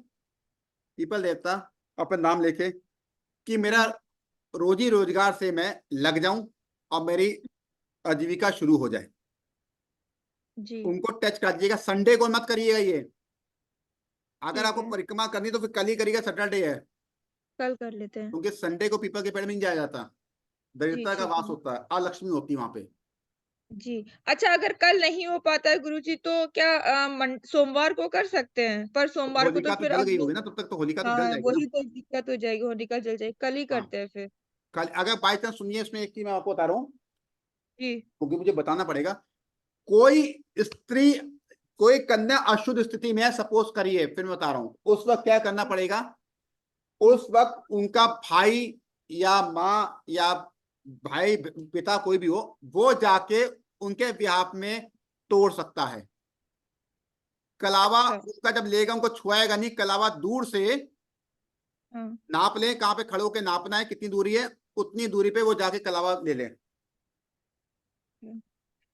पीपल देवता अपना नाम लेके, कि मेरा रोजी रोजगार से मैं लग जाऊं और मेरी आजीविका शुरू हो जाए। जी उनको टच कर दीजिएगा, संडे को मत करिएगा ये। अगर ठीक आपको है, परिक्रमा करनी तो फिर कल ही करिएगा, सैटरडे है, कल कर लेते हैं। क्योंकि संडे को पीपल के पेड़ में नहीं जाया जाता। जी दरिद्रता का ठीक वास है। होता है, अलक्ष्मी होती है वहां पे। जी अच्छा, अगर कल नहीं हो पाता है गुरुजी तो क्या सोमवार को कर सकते हैं? पर सोमवार को तो होलिका तो फिर जल अब गई होगी ना, तब तक तो होलिका तो जल हाँ जाएगी ना। वही तो दिक्कत हो जाएगी, होलिका जल जाएगी। कल ही हाँ, करते हैं फिर। कल अगर बाई चांस, सुनिए इसमें एक चीज मैं आपको बता रहा हूँ, जी क्योंकि मुझे बताना पड़ेगा। कोई स्त्री, कोई कन्या अशुद्ध स्थिति में है, सपोज करिए, फिर मैं बता रहा हूं, उस वक्त क्या करना पड़ेगा। उस वक्त उनका भाई या माँ या भाई पिता कोई भी हो, वो जाके उनके बिहाफ में तोड़ सकता है। कलावा अच्छा उसका जब लेगा, उनको छुआएगा नहीं, कलावा दूर से हाँ। नाप ले, कहाँ पे खड़े होके नापना है, कितनी दूरी है, उतनी दूरी पे वो जाके कलावा ले ले।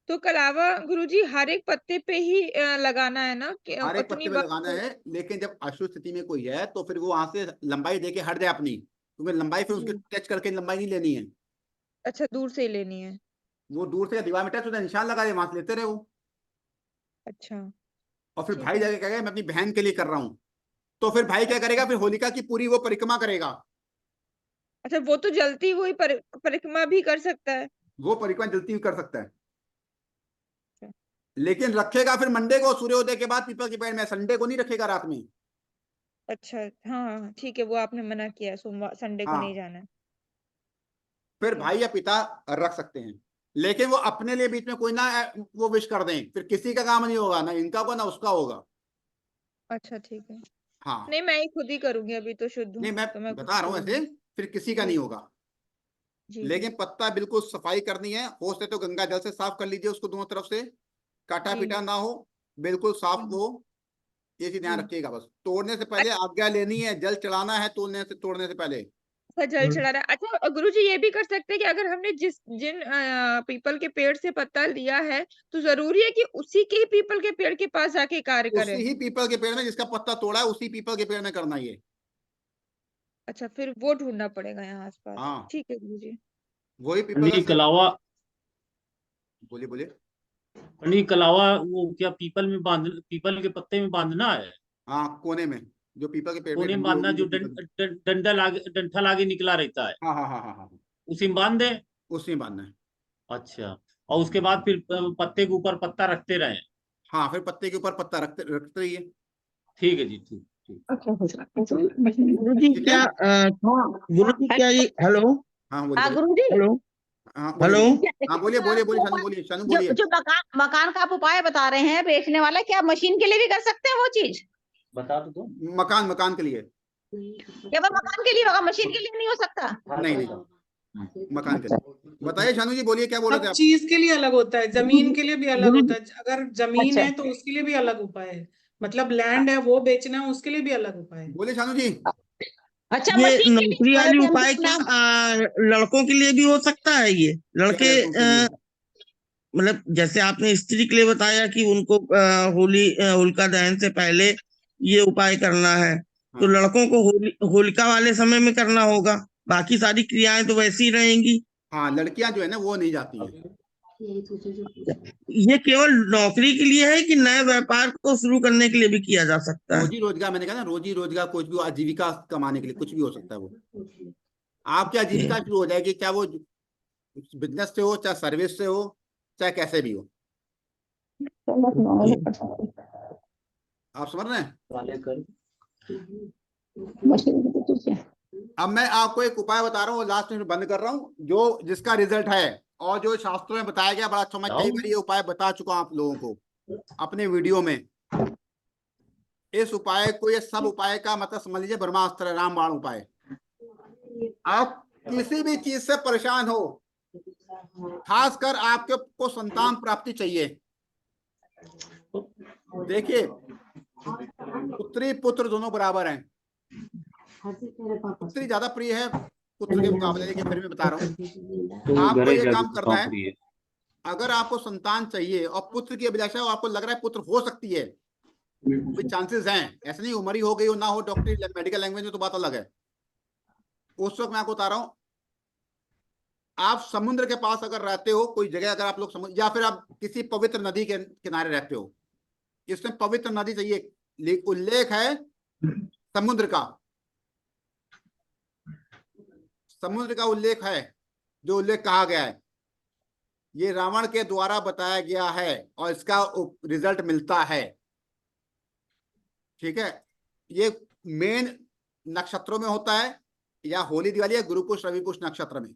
तो कलावा गुरुजी हर एक पत्ते पे ही लगाना है ना कि हर एक उतनी पत्ते में लगाना बार? है, लेकिन जब अशुद्ध स्थिति में कोई है तो फिर वो वहां से लंबाई देके हट जाए अपनी, तुम्हें लंबाई फिर उसके जी टच करके लंबाई नहीं लेनी है। अच्छा, दूर से ही लेनी है। वो दूर से दीवार में टच होता है, निशान लगा दे, वहां से लेते रहे वो। अच्छा और फिर ठीक भाई है। जाके कहेगा मैं अपनी बहन के लिए कर रहा हूँ, तो फिर भाई क्या करेगा, अच्छा फिर होलिका की पूरी वो परिक्रमा करेगा। अच्छा, वो तो जलती हुई परिक्रमा भी कर सकता है। वो परिक्रमा जलती हुई कर सकता है, अच्छा लेकिन रखेगा फिर मंडे को सूर्योदय के बाद पीपल के पेड़ में, संडे को नहीं रखेगा रात में। अच्छा हाँ हाँ, ठीक है, वो आपने मना किया है, सोमवार संडे को नहीं हाँ, जाना है। फिर ठीक है। भाई या पिता रख सकते हैं, लेकिन वो अपने लिए बीच में कोई ना वो विश कर दें, फिर किसी का काम नहीं होगा, ना इनका होगा ना उसका होगा। अच्छा ठीक है। हाँ, नहीं, मैं ही खुद ही करूंगी, अभी तो शुद्ध नहीं हूँ मैं तो मैं खुद बता ही रहा हूँ ऐसे, करूंगी। फिर किसी का जी नहीं होगा। जी जी लेकिन पत्ता बिल्कुल सफाई करनी है, हो सके तो गंगा जल से साफ कर लीजिए उसको दोनों तरफ से, काटा जी पीटा ना हो, बिल्कुल साफ जी हो। ये चीज ध्यान जी। रखिएगा, बस तोड़ने से पहले आज्ञा लेनी है, जल चढ़ाना है तोड़ने से पहले। अच्छा, जल चढ़ा रहा है। अच्छा गुरुजी, ये भी कर सकते हैं कि अगर हमने जिन पीपल के पेड़ से पत्ता लिया है तो जरूरी है कि उसी के ही पीपल के पेड़ के पास जाके कार्य करें? उसी ही पीपल के पेड़ में जिसका पत्ता तोड़ा है, उसी पीपल के पेड़ में करना ये। अच्छा, फिर वो ढूंढना पड़ेगा यहाँ आसपास। हाँ, ठीक है गुरुजी। वही पीपल का पंडित के अलावा, बोलिए बोलिए। पंडित के अलावा वो क्या पीपल के पत्ते में बांधना है? हाँ, कोने में, जो पीपल के पेड़ में कोने में डंडी बांधना, होगी, जो जो पीपल डंठल आगे निकला रहता है, हाँ हाँ हाँ हाँ हाँ, उसी में बांध दे। उसी में बांधना है। अच्छा, और उसके बाद फिर पत्ते के ऊपर पत्ता रखते रहे। हाँ, फिर पत्ते के ऊपर पत्ता रखते रखते रहिए। ठीक है जी, ठीक ठीक। गुरु जी ठीक है। क्या गुरु जी क्या ये हेलो हाँ, बोलिए हाँ बोलिए। गुरुजी, हेलो हाँ, बोलिए हेलो बोलिए। हाँ, बोलिए बोलिए बोलिए, शानू बोलिए, शानू बोलिए। जो मकान का आप उपाय बता रहे हैं बेचने वाला, क्या मशीन के लिए भी कर सकते हैं वो चीज? बता दो। मकान के लिए। केवल मकान के लिए होगा, मशीन के लिए नहीं हो सकता? नहीं नहीं, मकान के लिए। बताइए शानू जी, बोलिए क्या बोल रहे थे सब आप। चीज के लिए अलग होता है, जमीन के लिए भी अलग गुरु होता जी है। अगर जमीन अच्छा है तो उसके लिए भी अलग उपाय है, मतलब लैंड है वो बेचना है उसके लिए भी अलग उपाय है। बोलिए शानू जी। अच्छा, ये मशीन के लिए नौकरी बोल रहे वाली थे हम उपाय क्या नाम। लड़कों के लिए भी हो सकता है? ये क्या लड़के लड़कों के लिए? मतलब जैसे आपने स्त्री के लिए बताया कि उनको होलिका दहन से पहले ये उपाय करना है, तो हाँ लड़कों को होलिका वाले समय में करना होगा, बाकी सारी क्रियाएं तो वैसी ही रहेंगी। हाँ, लड़कियां जो है ना वो नहीं जाती हैं। ये केवल नौकरी के लिए है कि नए व्यापार को शुरू करने के लिए भी किया जा सकता है? रोजी रोजगार, मैंने कहा ना, रोजी रोजगार, कुछ भी आजीविका कमाने के लिए कुछ भी हो सकता है वो। आपकी आजीविका शुरू हो जाएगी, चाहे वो बिजनेस से हो, चाहे सर्विस से हो, चाहे कैसे भी हो। आप समझ रहे हैं। अब मैं आपको एक उपाय बता रहा हूँ, लास्ट में बंद कर रहा हूँ, जो जिसका रिजल्ट है और जो शास्त्रों में बताया गया बड़ा अच्छा। मैं कई बार ये उपाय बता चुका हूँ आप लोगों को अपने वीडियो में। इस उपाय को, ये सब उपाय का मतलब समझ लीजिए ब्रह्मास्त्र है, रामबाण उपाय। आप किसी भी चीज से परेशान हो, खासकर आपके को संतान प्राप्ति चाहिए, देखिए पुत्री पुत्र दोनों बराबर हैं। पुत्री ज्यादा प्रिय है पुत्र के मुकाबले, लेकिन फिर भी बता रहा हूँ आपको ये काम करना है। अगर आपको संतान चाहिए और पुत्र की अभिलाषा है और आपको लग रहा है पुत्र हो सकती है, भी चांसेस हैं, ऐसा नहीं उम्र ही हो गई हो ना हो, डॉक्टरी मेडिकल लैंग्वेज में तो बात अलग है। उस वक्त मैं आपको बता रहा हूँ, आप समुद्र के पास अगर रहते हो कोई जगह, अगर आप लोग समुद्र या फिर आप किसी पवित्र नदी के किनारे रहते हो, इसमें पवित्र नदी चाहिए, उल्लेख है समुद्र का, समुद्र का उल्लेख है, जो उल्लेख कहा गया है ये रावण के द्वारा बताया गया है और इसका रिजल्ट मिलता है। ठीक है, ये मेन नक्षत्रों में होता है, या होली दिवाली या गुरु पुष रवि पुष नक्षत्र में।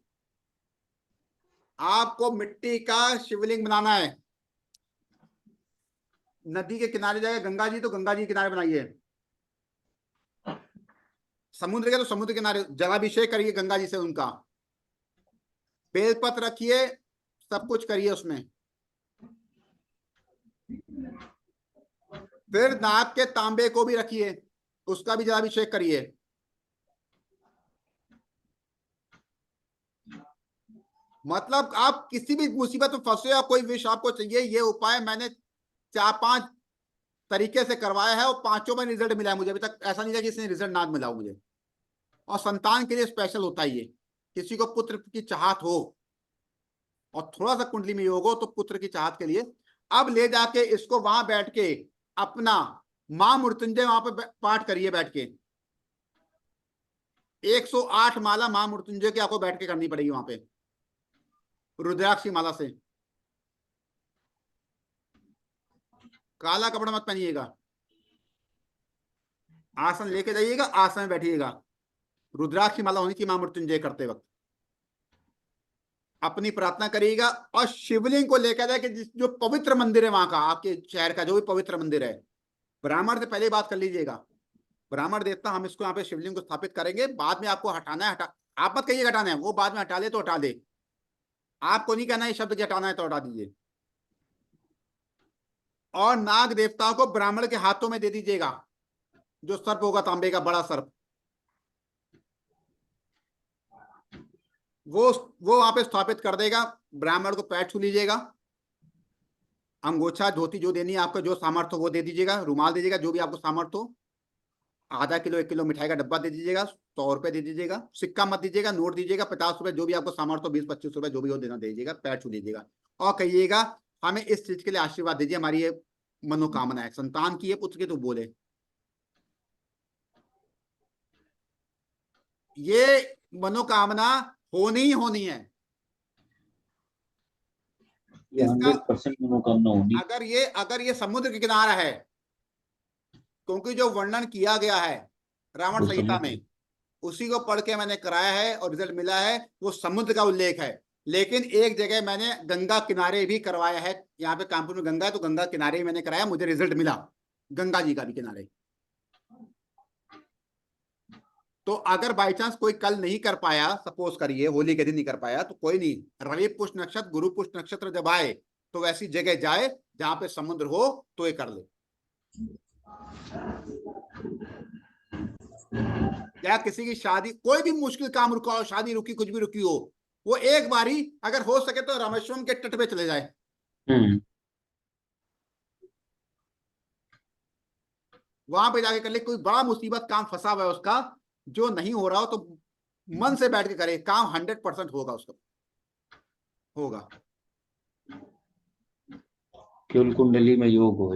आपको मिट्टी का शिवलिंग बनाना है, नदी के किनारे जाएगा, गंगा जी तो गंगा जी के किनारे बनाइए, समुद्र के तो समुद्र के किनारे जलाभिषेक करिए गंगा जी से उनका, बेलपत्र रखिए, सब कुछ करिए उसमें। फिर नाग के तांबे को भी रखिए, उसका भी जलाभिषेक करिए। मतलब आप किसी भी मुसीबत में फंसे या कोई विष आपको चाहिए, ये उपाय मैंने 4-5 तरीके से करवाया है और पांचों में रिजल्ट मिला है मुझे। अभी तक ऐसा नहीं था कि इसने रिजल्ट ना मिला हो मुझे। और संतान के लिए स्पेशल होता है ये, किसी को पुत्र की चाहत हो और थोड़ा सा कुंडली में योग हो तो पुत्र की चाहत के लिए अब ले जाके इसको वहां बैठ के अपना मां मृत्युंजय वहां पे पाठ करिए बैठ के। 108 माला मां मृत्युंजय की आपको बैठ के करनी पड़ेगी वहां पे, रुद्राक्ष माला से। काला कपड़ा मत पहनिएगा, आसन लेके जाइएगा, आसन में बैठिएगा, रुद्राक्ष माला होनी चाहिए मां मृत्युंजय करते वक्त। अपनी प्रार्थना करिएगा और शिवलिंग को लेकर जाए कि जो पवित्र मंदिर है वहां का, आपके शहर का जो भी पवित्र मंदिर है, ब्राह्मण से पहले बात कर लीजिएगा। ब्राह्मण देवता हम इसको यहाँ पे शिवलिंग को स्थापित करेंगे, बाद में आपको हटाना है आप मत कहिए हटाना है, वो बाद में हटा ले तो हटा दे, आपको नहीं कहना है शब्द की हटाना है तो हटा दीजिए। और नाग देवताओं को ब्राह्मण के हाथों में दे दीजिएगा, जो सर्प होगा तांबे का बड़ा सर्प, वो वहां पे स्थापित कर देगा। ब्राह्मण को पैर छू लीजिएगा, अंगोछा धोती जो देनी है आपका, जो सामर्थ्य हो वो दे दीजिएगा, रुमाल दीजिएगा, जो भी आपको सामर्थ्य हो। आधा किलो 1 किलो मिठाई का डब्बा दे दीजिएगा, 100 रुपए दे दीजिएगा, सिक्का मत दीजिएगा, नोट दीजिएगा, 50 रुपए, जो भी आपको सामर्थ्य हो, 20-25 रुपए जो भी हो देना दीजिएगा, पैर छू लीजिएगा और कहिएगा हमें इस चीज के लिए आशीर्वाद दीजिए, हमारी ये मनोकामना है, संतान की है, पुत्र की, तो बोले। ये मनोकामना होनी ही होनी है, इसका 100% मनोकामना होनी। अगर ये समुद्र के किनारा है, क्योंकि जो वर्णन किया गया है रावण संहिता में उसी को पढ़ के मैंने कराया है और रिजल्ट मिला है, वो समुद्र का उल्लेख है। लेकिन एक जगह मैंने गंगा किनारे भी करवाया है, यहाँ पे कानपुर में गंगा है तो गंगा किनारे भी मैंने कराया, मुझे रिजल्ट मिला, गंगा जी का भी किनारे। तो अगर बाई चांस कोई कल नहीं कर पाया, सपोज करिए होली के दिन नहीं कर पाया, तो कोई नहीं, रवि पुष्ट नक्षत्र गुरु पुष्ट नक्षत्र जब आए तो वैसी जगह जाए जहां पे समुद्र हो तो ये कर ले। या किसी की शादी, कोई भी मुश्किल काम रुका हो, शादी रुकी, कुछ भी रुकी हो, वो एक बारी अगर हो सके तो रामेश्वरम के तट पे चले जाए, वहां पे जाके कर ले। कोई बड़ा मुसीबत काम फंसा हुआ है उसका, जो नहीं हो रहा हो, तो मन से बैठ के करे, काम 100% होगा, उसका होगा। केवल कुंडली में योग हो।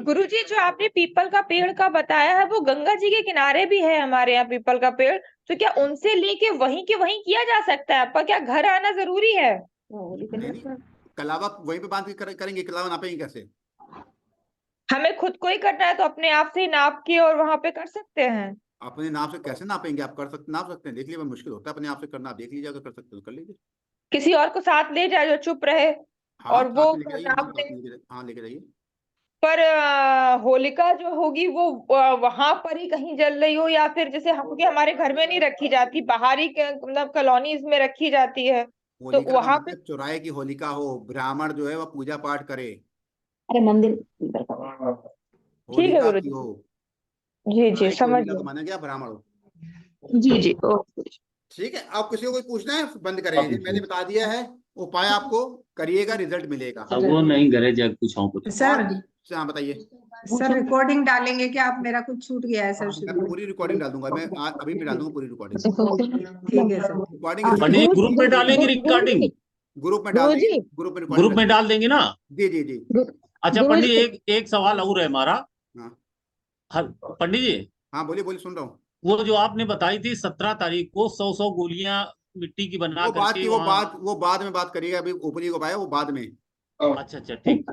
गुरुजी, जो आपने पीपल का पेड़ का बताया है वो गंगा जी के किनारे भी है हमारे यहाँ पीपल का पेड़, तो क्या उनसे लेके वहीं के वहीं किया जा सकता है? आपका क्या घर आना जरूरी है? कलावा वहीं पे बांध के करेंगे, कलावा नापेंगे कैसे? हमें खुद को ही करना है तो अपने आप से ही नाप के और वहां पे कर सकते हैं। अपने नाप से कैसे नापेंगे? आप कर सकते, नाप सकते हैं, देख लीजिए, मुश्किल होता है अपने आप से करना, आप देख लीजिए, अगर कर सकते हो तो कर लीजिए। किसी और को साथ ले जाए जो चुप रहे हाँ और वो साथ में लेके जाइए, हाँ नाप साथ दे। में लेके, हाँ लेके जाइए। पर होलिका जो होगी वो वहां पर ही कहीं जल रही हो, या फिर जैसे हम, क्योंकि हमारे घर में नहीं रखी जाती, बाहरी मतलब कॉलोनीज में रखी जाती है, तो होलिका का वहां पे। मतलब चौराहे की होलिका हो, ब्राह्मण जो है वो पूजा पाठ करे, अरे मंदिर। ठीक है होलिका गुरु की जी। हो, जी चौराहे की समझ होलिका को गए। माना गया, ब्राह्मण हो। जी ओके। ठीक है, आप किसी को कोई पूछना है बंद करें, ये मैंने बता दिया है, उपाय आपको करिएगा, रिजल्ट मिलेगा। अब वो नहीं करे जग पूछाऊं कुछ। सर और हाँ बताइए। सर रिकॉर्डिंग डालेंगे क्या? आप, मेरा कुछ छूट गया है सर मैं शुरू पूरी रिकॉर्डिंग डाल दूंगा, मैं अभी मैं डाल दूंगा पूरी रिकॉर्डिंग। ठीक है सर। रिकॉर्डिंग पंडित जी ग्रुप में डालेंगे रिकॉर्डिंग, ग्रुप में डाल देंगे, ग्रुप में रिकॉर्डिंग ग्रुप में डाल देंगे ना। जी जी जी। अच्छा पंडित जी, एक सवाल और है हमारा। हाँ पंडित जी, हाँ बोलिए बोलिए, सुन रहा हूँ। वो जो आपने बताई थी 17 तारीख को 100 गोलियां मिट्टी की बना वो बात करके की, वहां। वो बाद में बात करिएगा, अभी ऊपरी को पाया वो बाद में। अच्छा ठीक।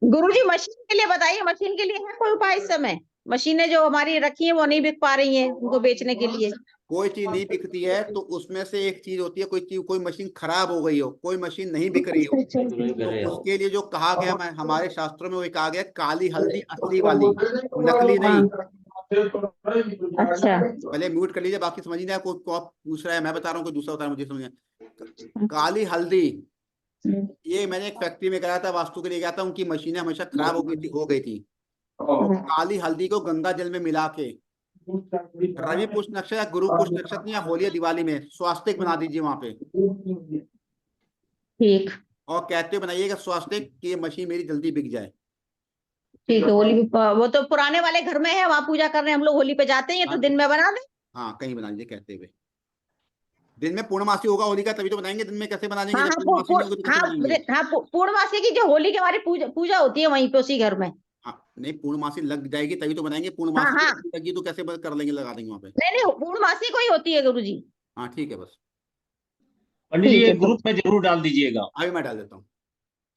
गुरुजी मशीन के लिए बताइए, मशीन के लिए है कोई उपाय इस समय? मशीनें जो हमारी रखी हैं वो नहीं बिक पा रही हैं, उनको बेचने के लिए। कोई चीज नहीं बिकती है तो उसमें से एक चीज होती है, कोई चीज, कोई मशीन खराब हो गई हो, कोई मशीन नहीं बिक रही हो, तो उसके लिए जो कहा गया हमारे शास्त्रों में, वो कहा गया काली हल्दी असली वाली, नकली नहीं। अच्छा। पहले म्यूट कर लीजिए, बाकी समझ नहीं आया, कोई पूछ रहा है, मैं बता रहा हूँ, कोई दूसरा बता रहा है, मुझे समझ नहीं। काली हल्दी, ये मैंने एक फैक्ट्री में गया था, वास्तु के लिए गया था, उनकी मशीनें हमेशा खराब हो गई थी। काली हल्दी को गंगा जल में मिला के रवि पुष्य नक्षत्र या गुरु पुष्य नक्षत्र या होली या दिवाली में स्वास्तिक बना दीजिए वहां पे। ठीक। और कहते बनाइएगा स्वास्तिक कि ये मशीन मेरी जल्दी बिक जाए। ठीक है, होली वो तो पुराने वाले घर में है, वहां पूजा कर रहे हैं हम लोग, होली पे जाते हैं, तो दिन में बना दें। हाँ कहीं बना लीजिए कहते हुए। दिन में पूर्णमासी होगा होली का, तभी तो बनाएंगे, दिन में कैसे बना देंगे हाँ जब पूर्णमासी नहीं होगी तो कैसे बनाएंगे? हाँ पूर्णमासी की जो होली की हमारी पूजा होती है वहीं पे उसी घर में। हाँ नहीं, पूर्णमासी लग जाएगी तभी तो बनाएंगे, हाँ पूर्णमासी हाँ लगी तो कैसे कर लेंगे, लगा देंगे वहां पे। नहीं पूर्णमासी को ही होती है गुरुजी। हाँ ठीक है बस। पंडित जी ठीक है एक ग्रुप में जरूर डाल दीजिएगा। अभी मैं डाल देता हूँ।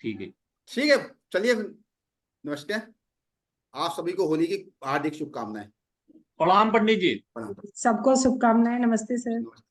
ठीक है। ठीक है चलिए, नमस्ते। आप सभी को होली की हार्दिक शुभकामनाएं। प्रणाम पंडित जी। सबको शुभकामनाएं। नमस्ते सर। नमस्ते।